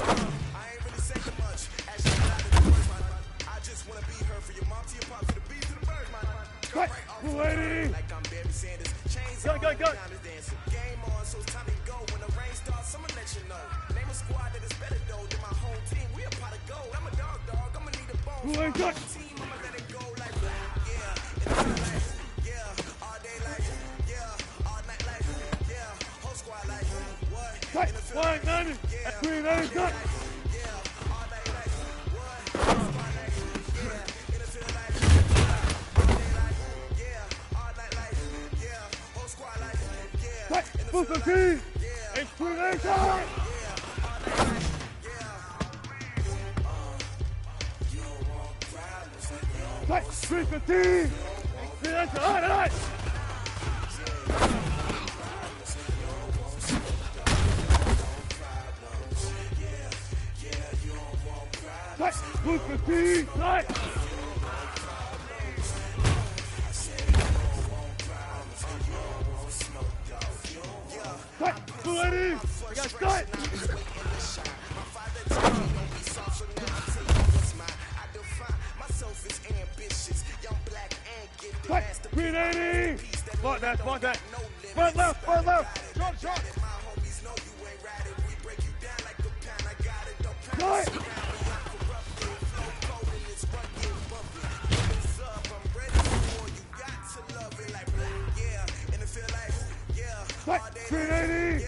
I ain't really saying much. Actually, not in the words, man. I just wanna be her for your mom, to your pop, to the beat, to the bird, man. Cut. 280. Like I'm Barry Sanders. Chains Go. on, diamonds dancing. Game on, so it's time to go. When the rain starts, I'ma let you know. Name a squad that is better though than my whole team. We a pot of gold. I'm a dog. I'ma need a bone. Who ain't got? Team, I'ma let it go like yeah. In the field like yeah, all day like yeah, all night like yeah, whole squad like what? Cut. In the field like 190. yeah, Green 80. Cut. yeah, all night like what? Whole squad like yeah, in the field like all day like yeah, all night like yeah, whole squad like yeah. Cut. 215. It's Green 80. Cut. 315. Green 80. All right. Cut. 215. Cut. Cut. 280. We got start. Cut. Green 80. Spot that. Front left. Shot. Cut. Cut. Green 80.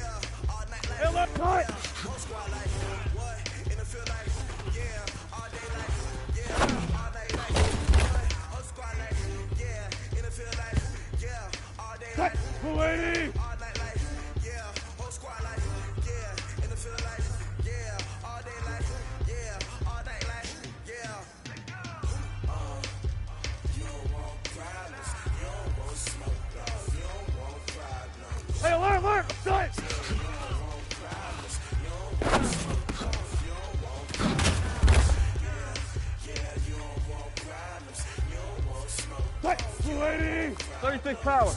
36 power.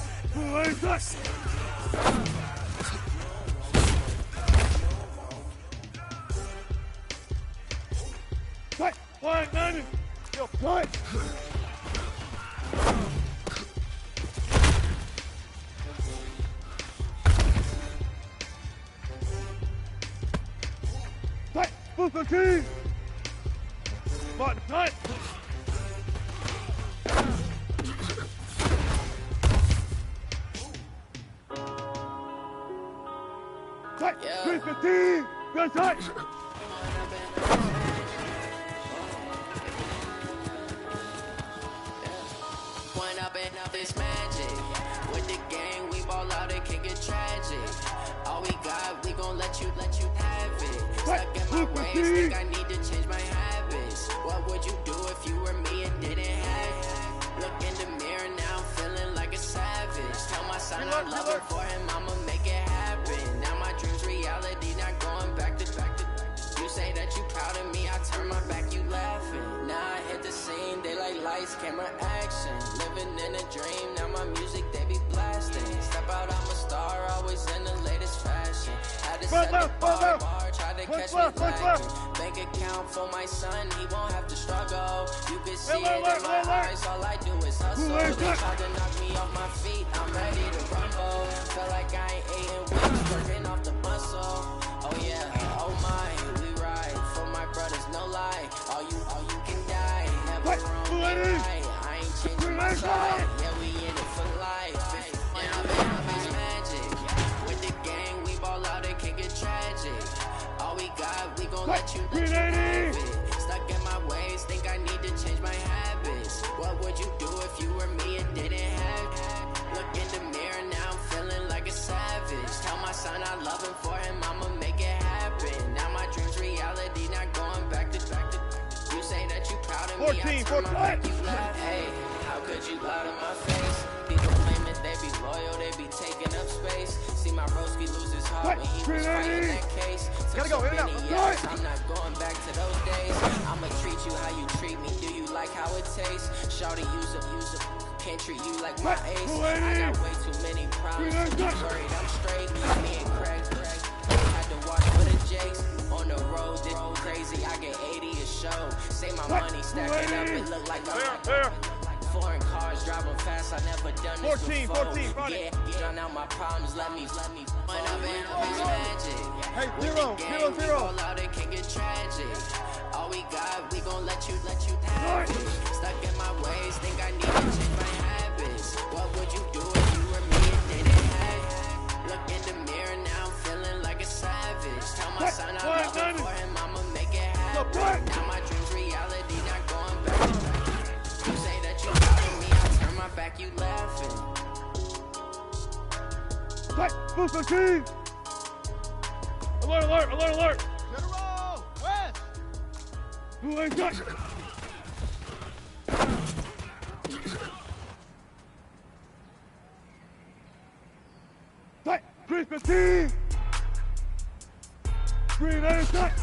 Fight. 190. Yo, fight. Fight. Full 15. Martin, fight. Fight. 315. Good fight. This magic with the gang, we ball out, it can get tragic. All we got, we gon' let you have it. Stuck in my ways, think I need to change my habits. What would you do if you were me and didn't have it? Look in the mirror now, I'm feeling like a savage. Tell my son I love her for him, I'ma make it happen. Now my dreams reality, not going back to. You say that you proud of me, I turn my back, you laughing. Now I hit the scene, they like lights, camera, action. Living in a dream, now my music, they be blasting. Step out, I'm a star, always in the latest fashion. Had to set the bar, try to catch me lacking. Bank account for my son, he won't have to struggle. You can see it in my eyes, all I do is hustle. They tried to knock me off my feet, I'm ready to rumble. Feel like I ain't eating weeks, working off the muscle. Oh yeah, oh my, we ride for my brothers, no lie. All you can die, never wrong, right. I ain't changing my side, yeah, we in it for life. And I'm magic. With the gang, we ball out, it can get tragic. All we got, we gon' let you have it. Stuck in my ways, think I need to change my habits. What would you do if you were me and didn't have it? Look in the mirror, now I'm feeling like a savage. Tell my son I love him, for him I'ma make it happen. Now my dreams reality, not going back to. You say that you proud of me, I turn my back, you laugh. Hey, how could you lie to my face? People claim that they be loyal, they be taking up space. See my broski lose his heart when he was fighting that case. Gotta go, in and out. I'm not going back to those days. I'ma treat you how you treat me. Do you like how it tastes? Shawty, use it. Can't treat you like my ace. I got way too many problems to be worried. I'm straight. Me and Craig had to watch for the Jakes. On the road, this crazy. I get 80 a show. Say my money, stack it up. It look like I'm foreign cars, driving fast. I never done this before. Yeah, drown out my problems. Let me. When I'm in, I'm magic. Hey, with 0. Roll out, it can get tragic. All we got, we gon' let you have it. Stuck in my ways, think I need to change my habits. What would you do if you were me and didn't have it? Look in the mirror now, I'm feeling like a savage. Tell my son I love him, for him I'ma make it happen. Now my dreams reality, not going back. You say that you proud of me, I turn my back, you laughing. Fight! Full 15! Alert! General! West! Who ain't got it? Fight! 315! Green 8 attack!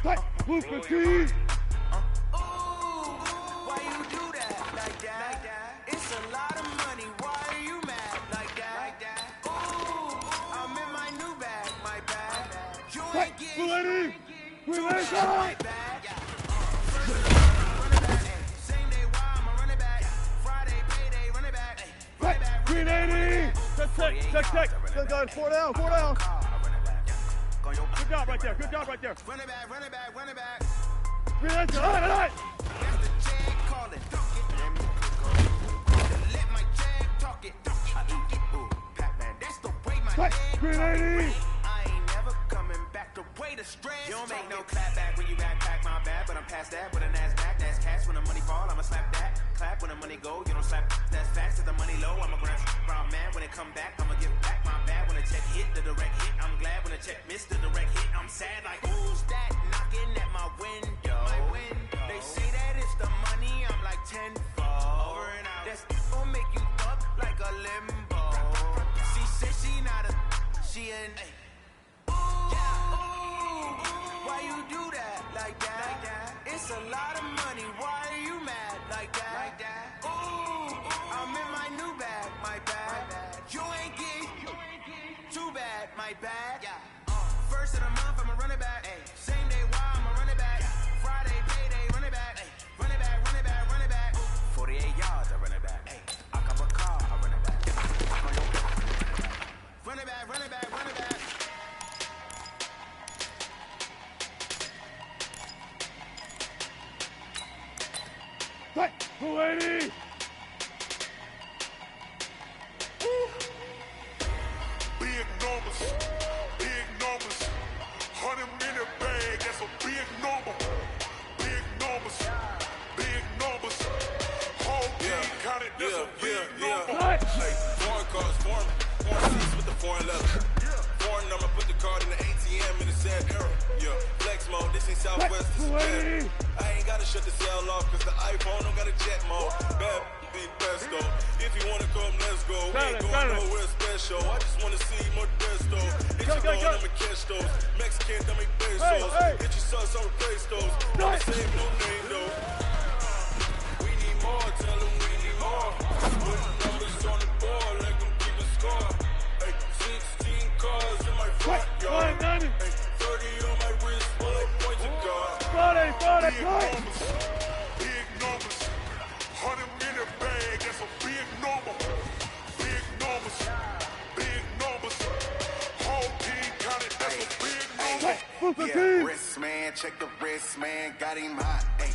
Fight! Blue 15! Check. Good guys, 4 down. Good job right there. Run it back. All right. That's the jag calling. Let my jag talk it. Pac-Man, that's the way my jag. I ain't never coming back the way the stress. You don't make no clap back when you backpack, my bad. But I'm past that with a NASDAQ. That's cash when the money fall, I'ma slap that. Clap when the money go, you don't slap. That's fast as the money low. I'ma grab brown man when it come back. I'ma give back my bad when the check hit the direct hit. I'm glad when the check missed the direct hit. I'm sad like who's that knocking at my window? They say that it's the money. I'm like 10-fold. Over and out. That's gon' make you up like a limbo. She said she not a, she an. Why you That's a lot of money. Why are you mad like that? Ooh, I'm in my new bag, my bad. You ain't get too bad, my bad. First of the month, I'ma run it back. Same day, why I'ma run it back. Friday, payday, run it back. Run it back, run it back, run it back. 48 yards, I run it back. I cop a car, I run it back. Run it back, run it back, run it back. Right, 280. Big numbers, 100 minute bag, that's a big number. Big numbers, whole team counted, that's a big number. Hey, foreign cars, foreign seats with the foreign leather. Foreign number, put the card in the ATM in the sad era. Yeah, flex mode, this ain't Southwest, this is Jet. I ain't gotta shut the cell off, cause the iPhone don't got a jet mode. Bad be the best though. If you wanna come, let's go. We ain't going nowhere special. I just wanna see more Modesto. Hit your phone, I'ma catch those. Mexican, dummy pesos. Hit your sus, I'ma replace those. Don't save no name though. We need more, tell them we need more. Put numbers on the board, let them keep a score. Hey, 16 cars in my front yard. Hey, 30 on my wrist, while I point to God. Big numbers, 100 minute bag, that's a big number. Big numbers, whole team counted, that's a big number. Yeah, wrist man, check the wrist man, got him hot. Ay,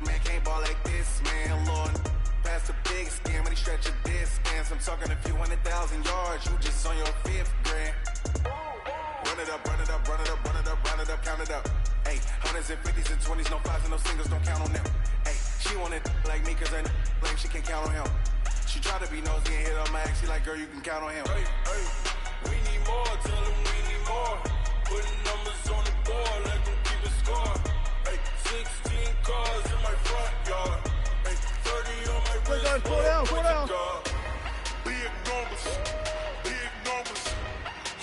man can't ball like this, man. Lord, pass the big skin when he stretch a distance. I'm talking a few 100,000 yards, you just on your 5th grand. Run it up, run it up, run it up, run it up, run it up, count it up. Ay, 100s and 50s and 20s, no 5s and no singles, don't count on them. Ay, she wanted like me cause I like she can count on him. She tried to be nosy and hit on my ex, she like, girl, you can count on him. Hey, we need more, tell them we need more. Putting numbers on the board, let them keep a score. Hey, 16 cars in my front yard. Hey, 30 on my wrist, Slow down. Big numbers,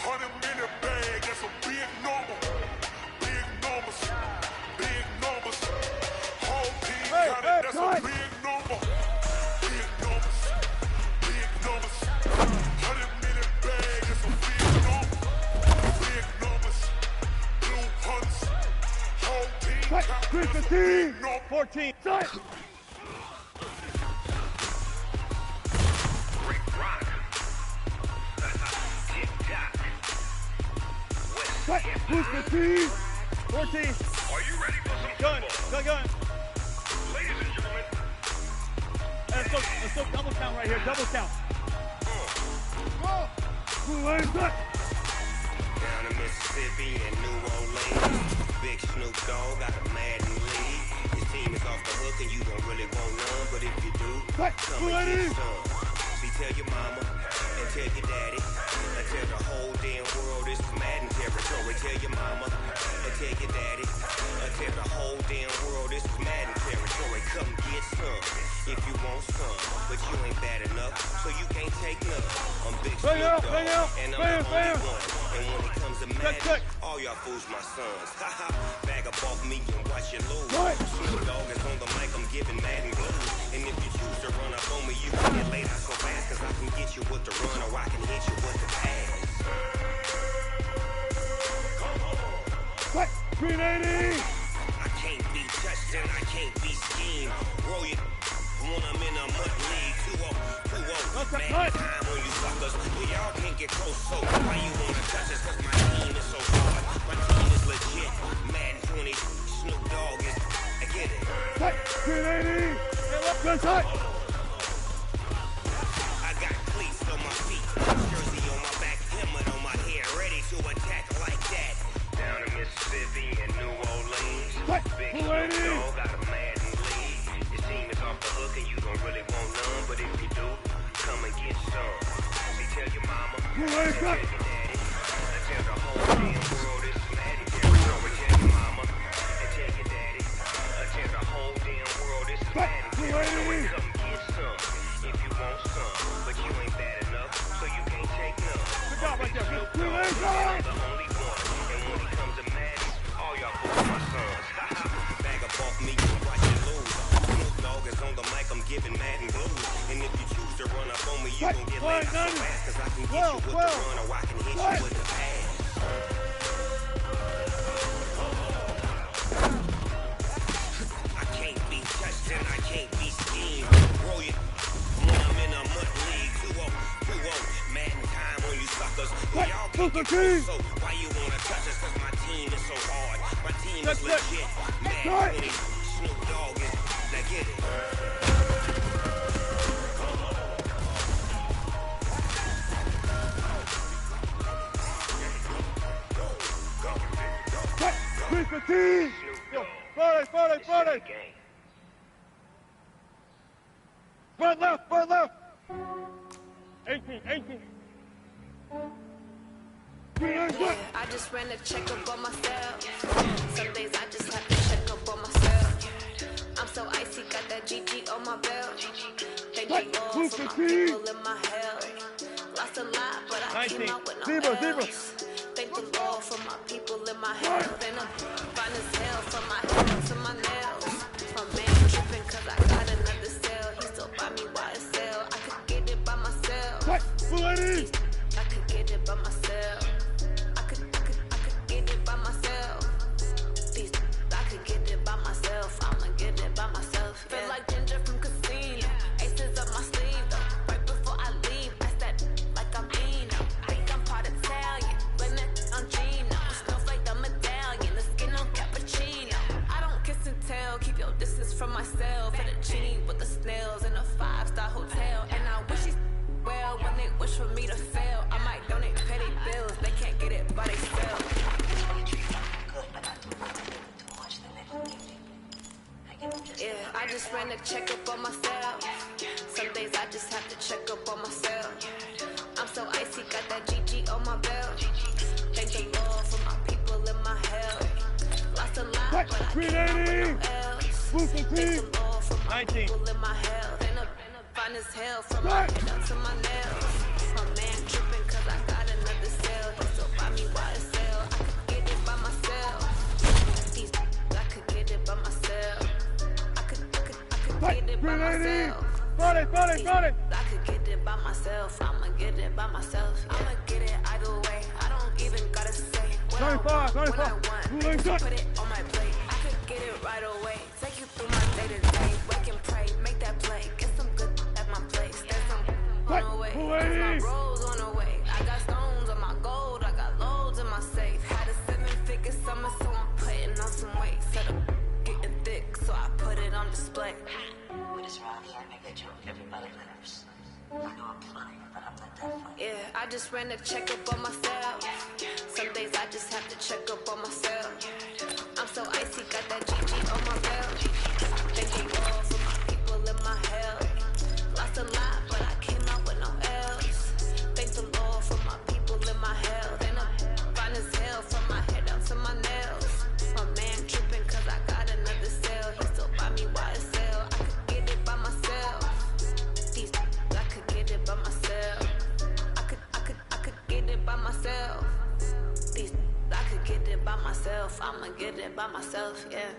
100 minute bag, that's a big number. Big numbers, whole team got it, that's a big number. Big numbers, 100 minute bag, that's a big number. Big numbers, blue hunts, whole team got it, that's a big number. 14. Right, who's the team? 14. Are you ready for some Gun. Ladies and gentlemen. Let's go double count right here, double count. Go. Down in Mississippi and New Orleans, Big Snoop Dogg got a Madden lead. His team is off the hook and you don't really want none, but if you do, come and get some. See, tell your mama and tell your daddy, and tell the whole damn world this is Madden territory. Tell your mama and tell your daddy, and tell the whole damn world this is Madden territory. Come get some if you want some, but you ain't bad enough, so you can't take none. I'm Big Snoop Dogg, and I'm the only one. And when it comes to Madden, all y'all fools my sons. Haha, bag up off me and watch you lose. Snoop Dogg is on the mic, I'm giving Madden blues. And if you choose to run up on me, you can get laid out so fast, cause I can get you with the run or I can hit you with the pass. What? 380! I can't be touched and I can't be schemed. Roll you when I'm in a mud league. 2-0, man, time on you suckers. Well, y'all can't get close, so why you wanna touch us? Cause my team is so hard. My team is legit. Madden 20, Snoop Dogg is, I get it. What? 380! Good shot! I got cleats on my feet, jersey on my back, helmet on my head, ready to attack like that. Down in Mississippi and New Orleans, Big Snoop Dogg got a Madden lead. Your team is off the hook and you don't really want none, but if you do, come and get some. See, tell your mama, tell your daddy, and tell the whole damn world this is Madden territory. Tell your mama, and tell your daddy, and tell the whole damn world this is Madden territory. Come get some if you want some, but you ain't bad enough, so you can't take none. Good job right there. Snoop Dogg, I'm the only one, and when it comes to Madden, all y'all fools my sons. Bag up off me. Cause I can get you with the run or I can hit you with the pass. I can't be touched and I can't be schemed. Roll it. I'm in a mud league. 2-0. Madden time on you suckers. Y'all can't get close, so why you wanna touch us? Cause my team is so hard. My team is legit. Madden 20. Snoop Dogg is. Now get it. Friday. Front left. 18. Yeah, I just ran a checkup on myself. Some days I just have to check up on myself. I'm so icy, got that GG on my belt. Thank you all for my people in my hell. Lost a lot, but I came out with no L's. Thank the Lord for my people in my health. And I'm fine as hell from my head to my nails. My man tripping cause I got another cell. He still buy me YSL. I could get it by myself. I could get it by myself. I could get it by myself. I could get it by myself. I'ma get it by myself. Feel like Ginger from Casino. Aces up my sleeve though. Right before I leave, I said like I'm Eno. Think I'm part Italian. Blame it on Gino. Smells like the medallion. The skin on cappuccino. I don't kiss and tell. Keep your distance from myself. Fettuccine with the snails in a 5-star hotel. And I wish he's well when they wish for me to fail. I might donate petty bills. They can't get it by themselves. Yeah, I just ran a checkup on myself. Some days I just have to check up on myself. I'm so icy, got that GG on my belt. Thank the Lord for my people in my hell. Lost a lot, but I came out with no L's. Thank the Lord for my people in my hell. And I'm fine as hell from my head down to my nails. My man tripping cause I got another cell. He still buy me YSL. I could get it by myself. I could get it by myself. I could get it by myself. Friday. I could get it by myself. I'ma get it by myself. I'ma get it either way. I don't even gotta say what I want, when I want. Just put it on my plate. I could get it right away. Take you through my day to day. Wake and pray, make that play. Get some good at my place. There's some on the way. There's my rolls on the way. I got stones on my gold. I got loads in my safe. Had a 7-figure summer, so I'm putting on some weight. Said I'm getting thick, so I put it on display. We just around here and make a joke. Everybody lives. I know I'm funny, but I'm not that funny. Yeah, I just ran a checkup on myself. Some days I just have to check up on myself. I'm so icy, got that GG on my belt. Thank you all for my people in my hell. Lost a lot, but I came out with no L's. Thank the Lord for my people in my hell. And I'm fine as hell from my head down to my nails. My man tripping cause I got another cell. He still buy me YSL. I could get it by myself. I could get it by myself. I could get it by myself. I could get it by myself. I'ma get it by myself, yeah.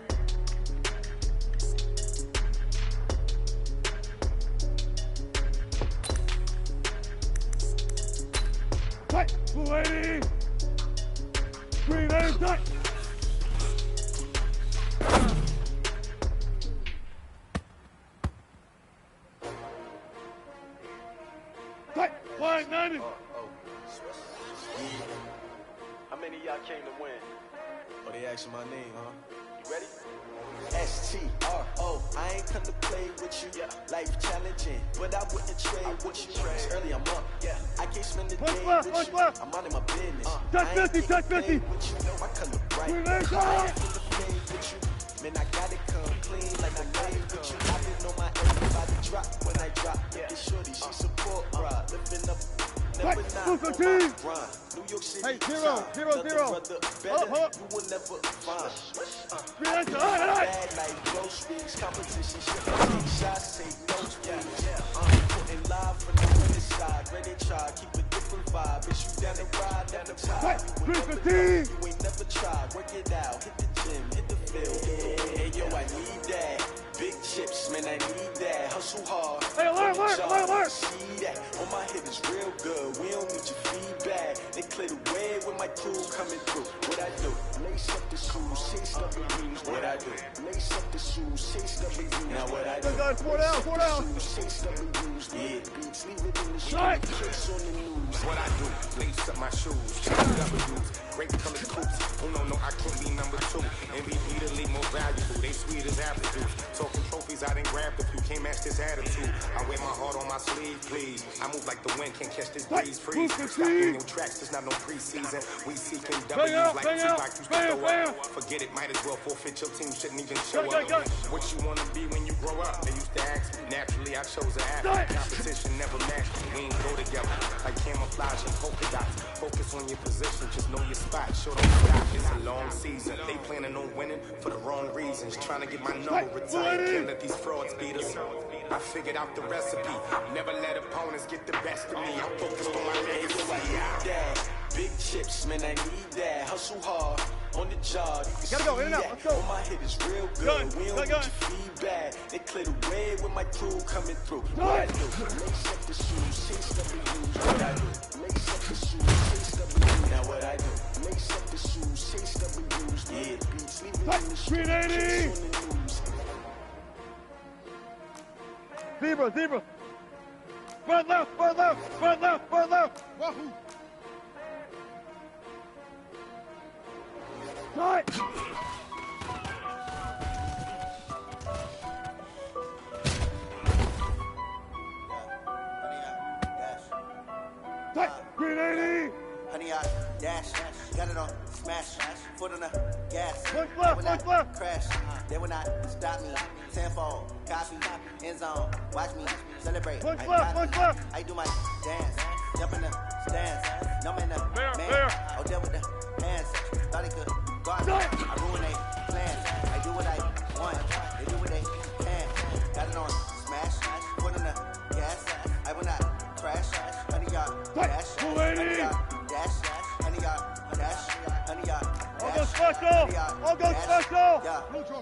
Lady! Green lane, touch! Flying 90! How many of y'all came to win? Oh, they asking my name, huh? You ready? STRO, I ain't come to play with you. Life challenging, but I wouldn't trade with you. It's early, I'm up. I can't spend the day with you. I'm out of my business. Touch 50, touch 50. With you, I color bright. I ain't finna play with you. Man, I gotta come clean like I made with you. I been on my everybody drop when I drop. This shorty, she support, ride. Lifting up, never not on my grind. New York City, hey, 0-0-0. You will never find. Bad like groceries, competition, take shots, take notes, putting live from the winning side. Ready try, keep a different vibe. Bitch, you down the ride, down the tide. You ain't never never try. Work it out, hit the gym, hit the field. Hey, yo, I need that. Big chips, man, I need that. Hustle hard. Hey, alert. See that. On my hip is real good. We don't need your feedback. They clear the way with my crew coming through. What I do? Lace up the shoes, chase the blues. What I do? Lace up the shoes, chase the blues. Now what I do? Guys, 4 down. Chase the blues. Yeah, beats, leave it in the street. Chase on the news. What I do? Lace up my shoes, chase W's. Great colored coops. Oh no, I can't be number 2. MVP the league more valuable. They sweet as apple juice. Talking trophies, I didn't grab the few. Can't match this attitude. I wear my heart on my sleeve, please. I move like the wind, can't catch this breeze. Freeze. Stop in your tracks, there's not no preseason. We seeking W's like Tupac. You still up. Forget it, might as well forfeit. Your team shouldn't even show up. What you wanna be when you grow up? They used to ask me. Naturally, I chose an athlete. Competition never matched me. We ain't go together like camouflage and polka dots. Focus on your position, just know your spot. Show them stop. It's a long season. They planning on winning for the wrong reasons. Trying to get my number retired. Can't let these frauds beat us. I figured out the recipe. Never let opponents get the best of me. I'm focused on my legacy. I need that. Big chips, man, I need that. Hustle hard on the job. Gotta go, in and out. Let's go. On my hip is real good. We don't need your feedback. They clear the way with my crew coming through. What I do? Lace up the shoes, chase the blues. What I do? Lace up the shoes, chase the blues. Now what I do? Lace up the shoes, chase the blues. Yeah, beats, leave it in the street. 380. Zebra. Front left. Wahoo. Right. Green 80. Honey, I dash, got it on smash, foot on the gas. Punch left. Crash, they will not stop me. Tenfold, copy, end zone, watch me celebrate. Punch left. I do my dance, jump in the stands, numb in the man. Oh, deal with the hands, thought he could guard me. I ruin they plans. I do what I want, they do what they can. Got it on smash, foot on the gas. I will not crash, honey, y'all dash, honey, y'all dash, honey, y'all dash, honey, y'all dash. I'll go special.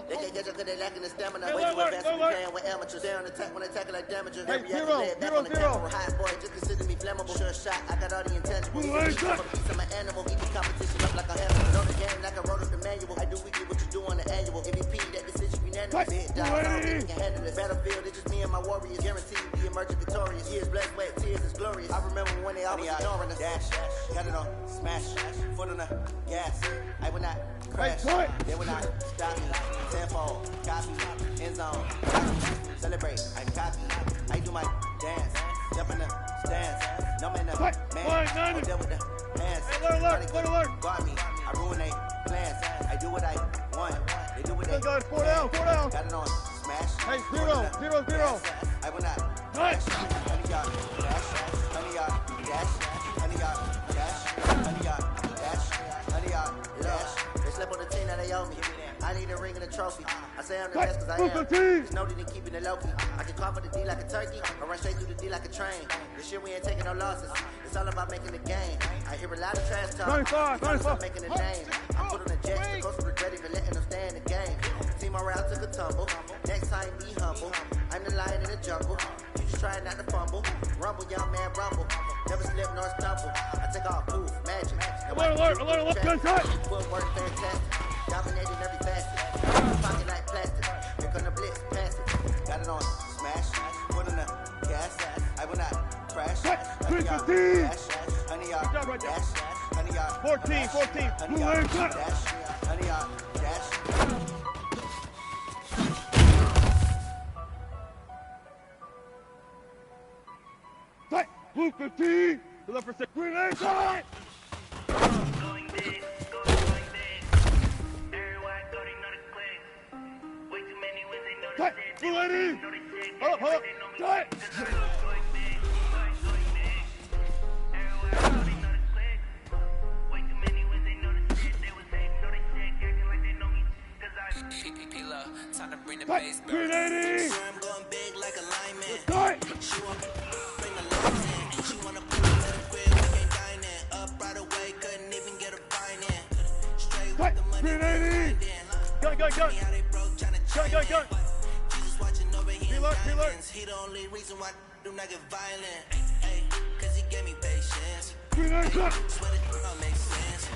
They can't get you because they lacking the stamina. Way too advanced to be playing with amateurs. They're on attack when they tackle like damages. Every accolade back on the camera. Hot boy, just consider me flammable. Sure shot, I got all the intangibles. I'm a piece of my animal. Keep the competition up like a animal. Know the game like I wrote up the manual. I do weekly what you do on the annual. MVP, that decision unanimous. Hit down, I don't think you can handle it. Battlefield, it's just me and my warriors. Guaranteed we emerge victorious. Years blood, sweat, tears is glorious. I remember when they always ignoring us. Dash, got it on smash, foot on the gas. I will not crash. They will not stop me. Tenfold, copy, end zone, copy, celebrate. I copy, I do my dance, jump in the stands, numb in the man. I deal with the hands. Alert. Guard me, I ruin they plans. I do what I want. They do what they Guys, 4 down. Got it on smash. Hey, 0. I will not crash. Honey, y'all dash. Honey, y'all dash. Honey, y'all dash. Honey, y'all dash. Honey, y'all dash. They slept on the team that they owe me. I need a ring and a trophy. I say I'm the best cause I am. There's no need in keeping it low key. I can call for the D like a turkey. I run straight through the D like a train. This year we ain't taking no losses. It's all about making the game. I hear a lot of trash talk. 95. Making a name. I put on the jets. The coach regret even letting them stay in the game. Team morale took a tumble. Next time be humble. I'm the lion in the jungle. You just try not to fumble. Rumble, young man, rumble. Never slip nor stumble. I take off, poof, magic. Alert. Gunshot. Footwork fantastic. Dominating every facet. Pocket like plastic. Here come the blitz, pass it. Got it on smash. Put on the gas. I will not crash. Honey, y'all dash. Honey, y'all dash. Honey, y'all 14. Honey, y'all dash. Honey, y'all dash. Blue 15. Look for 6. Grenade shot. Going big. Everyone going know the click. Way too many wins, they know the shit. Blue 80. Hold up. Cut. Going big. Everyone going know the click. Way too many wins, they know the shit. They was hating, know they shit, acting like they know me. Cause I PPP love, time to bring the bass back. Green 80. I'm going big like a lineman. Cut. She want bring the lows in. She wanna pull to the crib, we can't dine in. Up right away, couldn't even get a fine in. Straight 380. Gun. Gun. Jesus watching over here. Reload. He the only reason why I do not get violent. Hey, cause he gave me patience. 390. Swear it don't make sense.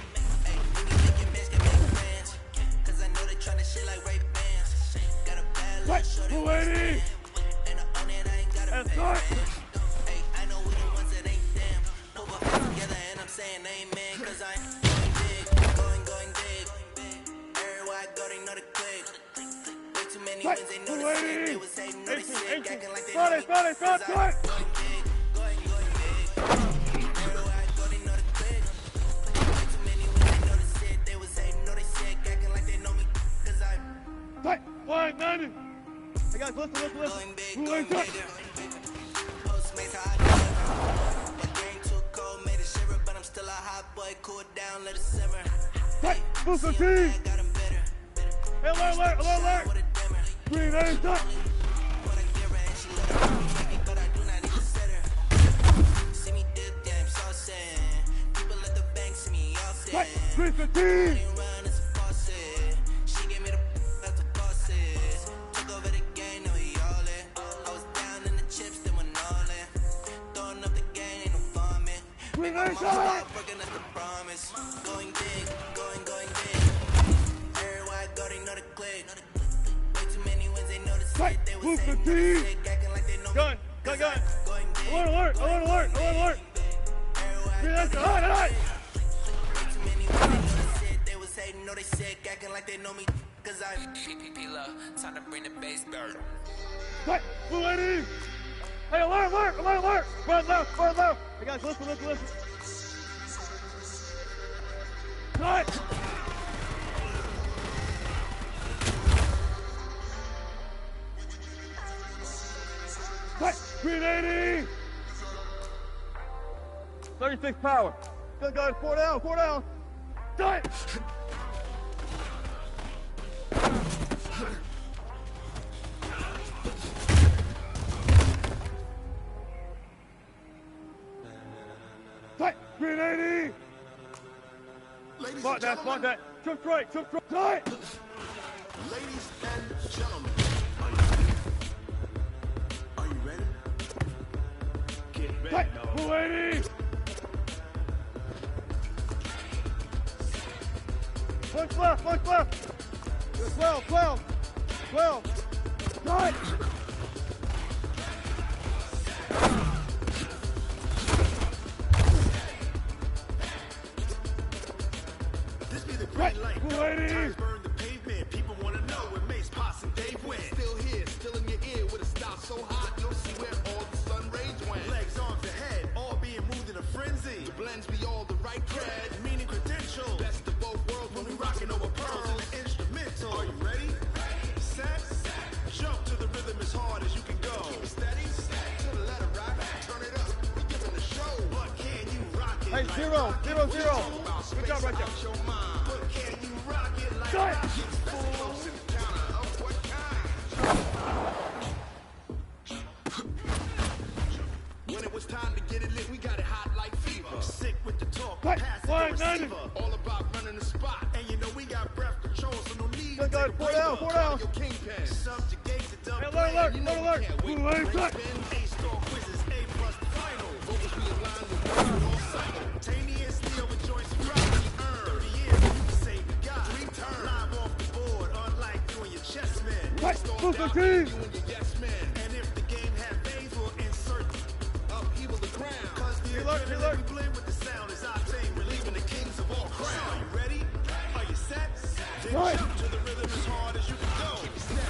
Hey, we be making bitch can make friends. Cause I know they tryna shit like Ray Bans. Got a bad little shorty. 280. And I own it, I ain't gotta pay rent. Hey, I know we the ones that ain't them. Put my hands together and I'm saying amen. Cause I'm going big. Everywhere I go, they know the click. Way too many wins, they know the shit. They was hating, know the shit. Acting like they know me. Cause I'm going big. Everywhere I go, they know the click. Way too many wins, they know the shit. They was hating, know they shit. Acting like they know me. Cause I'm 190. Hey guys, listen. going bigger. Postmates, how I do it. My game too cold, made it shiver, but I'm still a hot boy. Cool it down, let it simmer. Booster T. Got him bitter. Hey, alert. 390. What I give her and she let her make me, but I do not need to set her. See me dip, damn saucy. People at the bank see me often. 315. Run as a faucet. She gave me the at the bosses. Took over the game, now we all in. I was down in the chips, then went all in. Throwing up the game, ain't no farming. Make my mama stop working, that's the promise. Going big. Everywhere I go, they know the click. Way too many wins, they know the shit. They was saying no the shit, acting like they know me. Gun. Going big. Alert. Everywhere I go, Alert. way too many wins, they know the shit. They was hating, know they sick, acting like they know me. Cause I PPP love, time to bring the bass back. 280. Hey, alert. Run left. Hey guys, listen. Cut. 380. 36 power. Gun guys, 4 down. Die. Die. 380. Spot that. Jump straight. Die. Ladies and gentlemen, are you ready? Get ready, dog. 280. Punch left. 12. Die. This be the green light. 280. Tires burn the pavement. People want to know where Mace, Posse, and Dave went. Still here, still in your ear with a style so hot, you'll see where all the sun rays went. Legs, arms, and head, all being moved in a frenzy. The blends be all the right cred, meaning credentials. Best of both worlds when we rocking over pearls and the instrumental. Are you ready? Set, jump to the rhythm as hard as you can go. Keep it steady, to the letter rock, turn it up. We giving the show, but can you rock it? Hey, like 0. rock it? Good job right there. Out your mind. But can you rock it like Die. rock it? That's the close encounter of what kind? When it was time to get it lit, we got it hot like fever. Sick with the talk, pass it the 190. receiver. All about running the spot, and you know we got breath control, so no need to Good guy, take a 4 down. breather. Your kingpin, subjugate the dumb Hey, plan. alert. You know we can't wait. Alert. Race spin, A-star quizzes, A+ final. Vocals we align with one all simultaneous. Deal with joints and rock. We earn 30 years, you can say we got 3 turns. Live off the board, unlike you and your chess men. We stormed out, you and your yes men. And if the game had phase, we'll insert upheaval the ground. Cause the adrenaline we blend with the sound is our thing, relieving the kings of all crowns. Are you ready? Are you set? Then jump to the rhythm as hard as you can go. Keep it steady,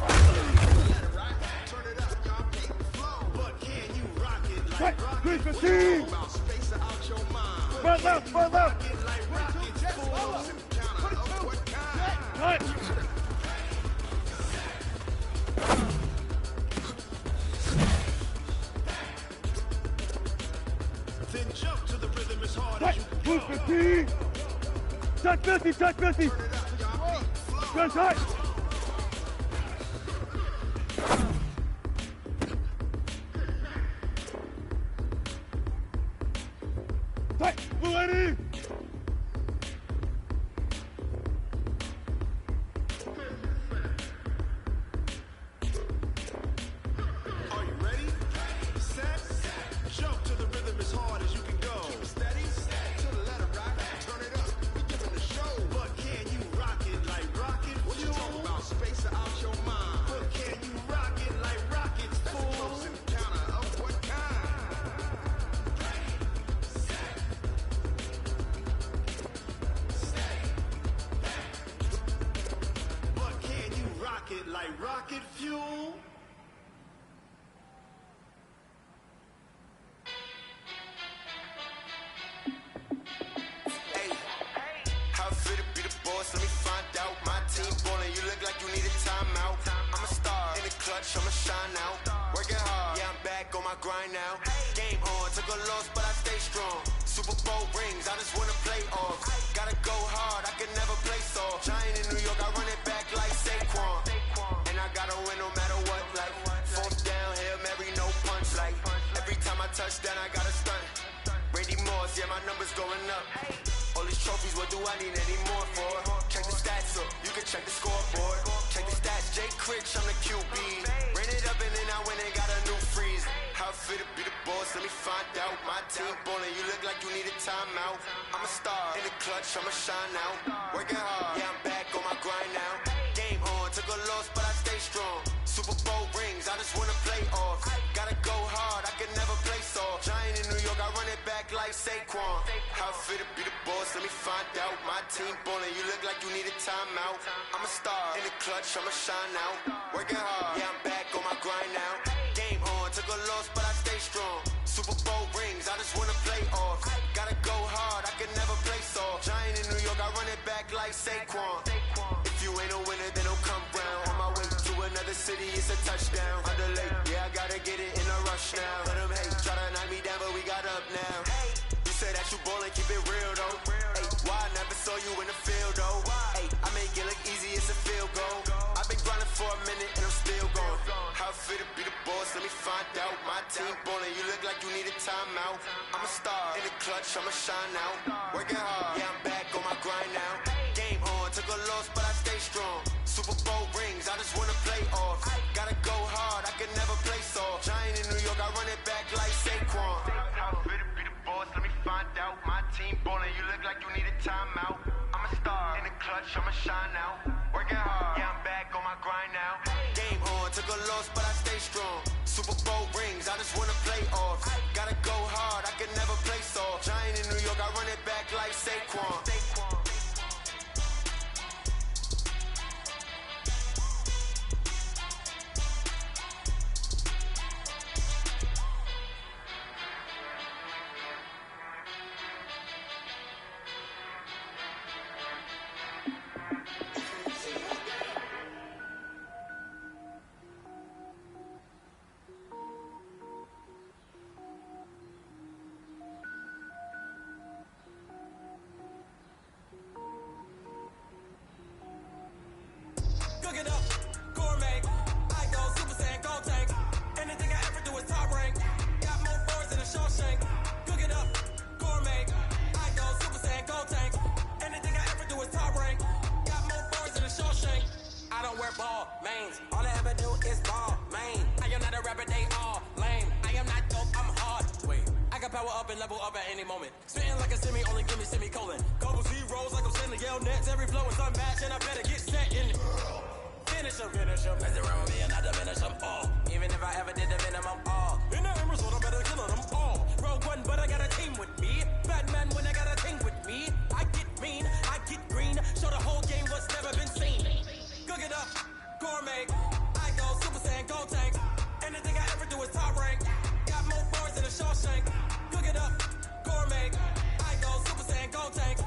let it rock. Turn it up, y'all keep the flow. But can you rock it like rock it? What you know about space out your mind? Run left. Rock it like rock it. Full encounter of what kind? Then jump to the rhythm as hard as you can go. 50. Touch 50. Turn it up, y'all keep the flow. Good touch. Blue lady. like rocket fuel. Hey, how it feel to be the boss? Let me find out. My team ballin', you look like you need a timeout. I'm a star in the clutch, I'ma shine out. Working hard, yeah, I'm back on my grind now. Game on, took a loss, but I stay strong. Super Bowl rings, I just wanna play off. Gotta go hard, I can never play soft. Giant in New York, I run it back like Saquon. And I gotta win no matter what, like fourth down, Hail Mary, no punch. Like every time I touch down, I gotta stunt. Randy Moss, yeah, my numbers going up. All these trophies, what do I need any more for? Check the stats up, you can check the scoreboard. Check the stats, Jay Critch, I'm the QB. Ran it up and then I went and got a new freeze. How it feel to be the boss, let me find out. My team ballin', you look like you need a timeout. I'm a star in the clutch, I'ma shine out. Working hard, yeah, I'm back on my grind now. Game on, took a loss, but I stay strong. Super Bowl rings, I just wanna play off. Gotta go hard, I can never play soft. Giant in New York, I run it back like Saquon. How it feel to be the boss, let me find out. My team ballin', you look like you need a timeout. I'm a star in the clutch, I'ma shine out. Working hard, yeah, I'm back on my grind now. Game on, took a loss, but I stay strong. Super Bowl rings, I just wanna play off. Gotta go hard, I can never play soft. Giant in New York, I run it back like Saquon. If you ain't a winner, then don't come round. On my way to another city, it's a touchdown. Underlay, yeah, I gotta get it in a rush now. Let them hate, try to knock me down, but we got up now. You say that you ballin', keep it real though. Hey, why I never saw you in the field though? Hey, I make it look easy, it's a field goal. I've been grinding for a minute and I'm still going. How it feel to be the boss, let me find out. My team ballin', you look like you need a timeout. I'm a star in the clutch, I'ma shine out. Working hard, yeah, I'm back on my grind now. Game on, took a loss, but I stay strong. Super Bowl rings, I just wanna play off. Gotta go hard, I can never play soft. Giant in New York, I run it back like Saquon. How it feel to be the boss, let me find out. My team ballin', you look like you need a timeout. I'm a star in the clutch, I'ma shine out. Working hard, yeah, I'm back on my grind now. Game on, took a loss, but I stay strong. Super Bowl rings, I just wanna play off. Gotta go hard, I can never play soft. Giant in New York, I run it back like Saquon. Cook it up, gourmet. I go Super Saiyan, go tank. Anything I ever do is top rank. Got more boards than a Shawshank. Cook it up, gourmet. I go Super Saiyan, go tank. Anything I ever do is top rank. Got more boards than a Shawshank. I don't wear ball mains. All I ever do is ball main. I am not a rapper, they all lame. I am not dope, I'm hard. Wait, I can power up and level up at any moment. Spitting like a semi, only give me semicolon. Couple zeros like I'm sending yell nets. Every flow is unmatched and I better get set in. Finish them. Mess around with me and I diminish them all. Even if I ever did the minimum all. In the end result, I better kill them all. Rogue One, but I got a team with me. Batman when I got a thing with me. I get mean, I get green. Show the whole game what's never been seen. Cook it up, gourmet. I go Super Saiyan, go tank. Anything I ever do is top rank. Got more boards than a Shawshank. Cook it up, gourmet. I go Super Saiyan, go tank.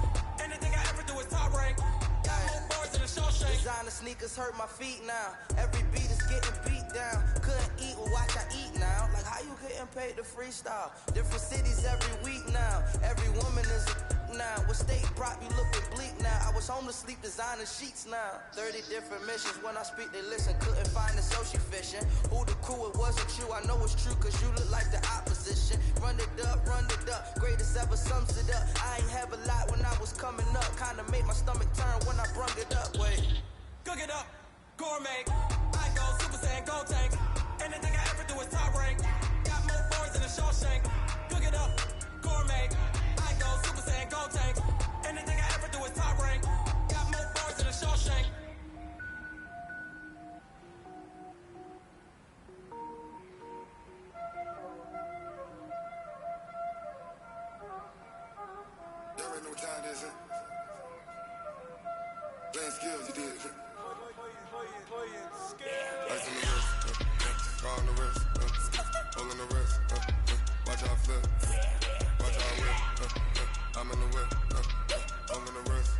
Anything I ever do is top rank. Got more boards than a Shawshank. Designer sneakers hurt my feet now. Every beat is getting beat down. Couldn't eat, well watch I eat now. Like how you getting paid to freestyle? Different cities every week now. Every woman is a now. With state prop, you looking bleak now. I was home to sleep, designer sheets now. 30 different missions. When I speak, they listen. Couldn't find it, so she fishing. Who the crew? It wasn't you. I know it's true, cause you look like the opposition. Run it up, greatest ever sums it up. I ain't have a lot when I was coming up. Kinda made my stomach turn when I brung it up. Wait. Cook it up, gourmet. I go Super Saiyan, go tank. Anything I ever do is top rank. Got more boards than a Shawshank. Cook it up, gourmet. I go Super Saiyan, go tank. Anything I ever do is top rank. Got more boards than a Shawshank. There ain't no time, is it? Playing skills, you did. Ice on the wrist, car on the wrist, hole in the wrist, watch how I flip, watch how I whip, I'm in the whip, hole in the wrist,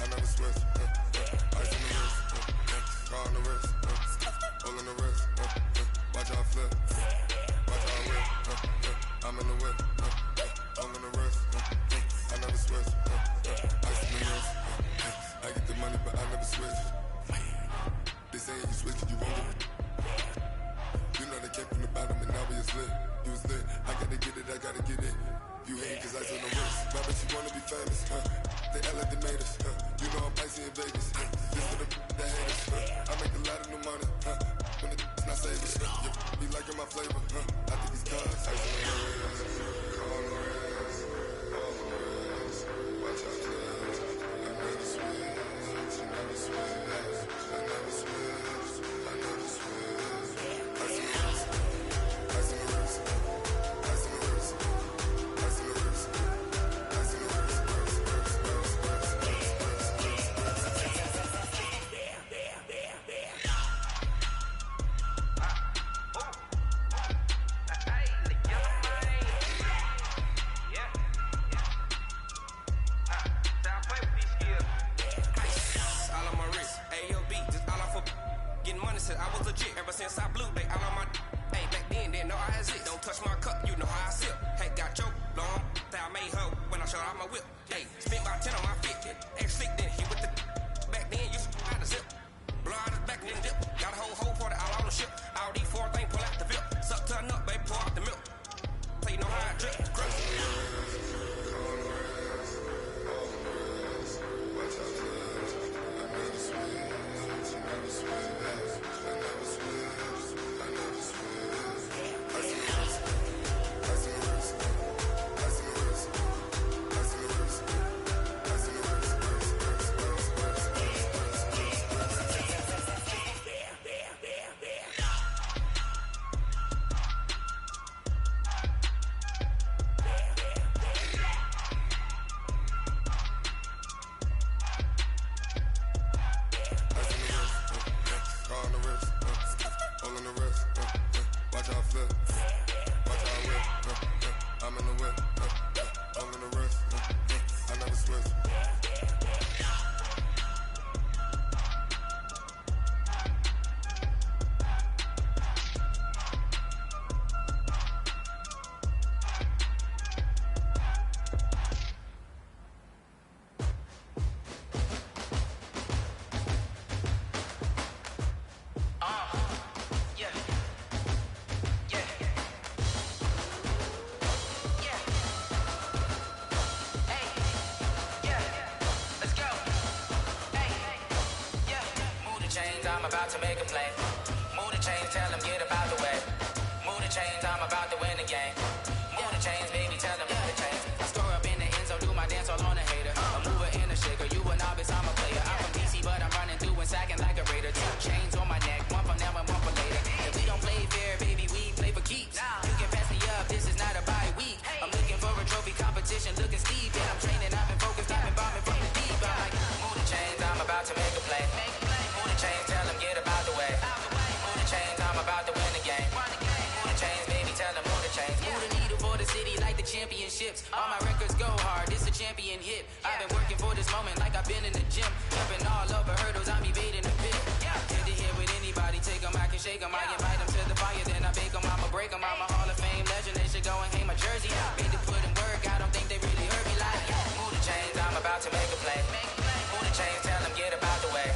I never switch, ice on the wrist, car on the wrist, hole in the wrist, watch how I flip, watch how I whip, I'm in the whip, hole in the wrist, I never switch, ice on the wrist, I get the money but I never switch. They say you switch, you won't get it. You know they came from the bottom and now we is lit. You was lit, I gotta get it, I gotta get it. You hate cause ice on the wrist. My bitch, you wanna be famous, They act like they made us, You know I'm icy in Vegas, This for the haters, I make a lot of new money, When it's not saving, You be liking my flavor, I think it's cause ice on the wrist, on the wrist, on the wrist. Watch out, cuz I never switch, I never switch. I was legit ever since I blew back out on my. Hey, back then didn't know I exist. Don't touch my cup, you know how I sip. Hey, got your long that I made her when I showed out my whip. Hey, spent about 10 on my 50. Ex-slick then he with the. Back then used to out the zip. Blow out his back and then dip. Got a whole party all on the ship. All these 4 things pull out the VIP. Suck to a nut, baby, pour out the milk. So you know how I drip. Crush. I'm about to make a play. Move the chains, tell them get up out the way. Move the chains, I'm about to win the game. Move the chains, baby, tell them move the chains. I store up in the end zone, do my dance all on a hater. A mover in a shaker, you a novice, I'm a player. I'm from DC, but I'm running through and sacking like a raider. 2 chains on my neck, one for now and one for later. If we don't play fair, baby, we play for keeps. You can pass me up, this is not a bye week. I'm looking for a trophy competition, looking steep. And I'm training, I've been focused, I've been bombing from the deep. I'm like, move the chains, I'm about to make a play. Move the chains, tell them get up out the way. Move the chains, I'm about to win the game. Move the chains, baby, tell them move the chains. Move the needle for the city like the championships. All my records go hard, this a champion hit. I've been working for this moment like I've been in the gym. Jumping all over hurdles, I'm evading the pit. Head to head with anybody, take them, I can shake them. I invite them to the fire, then I bake them, I'ma break them. I'm a Hall of Fame legend, they should go and hang my jersey. Made to put in work, I don't think they really heard me like. Move the chains, I'm about to make a play. Move the chains, tell them get up out the way.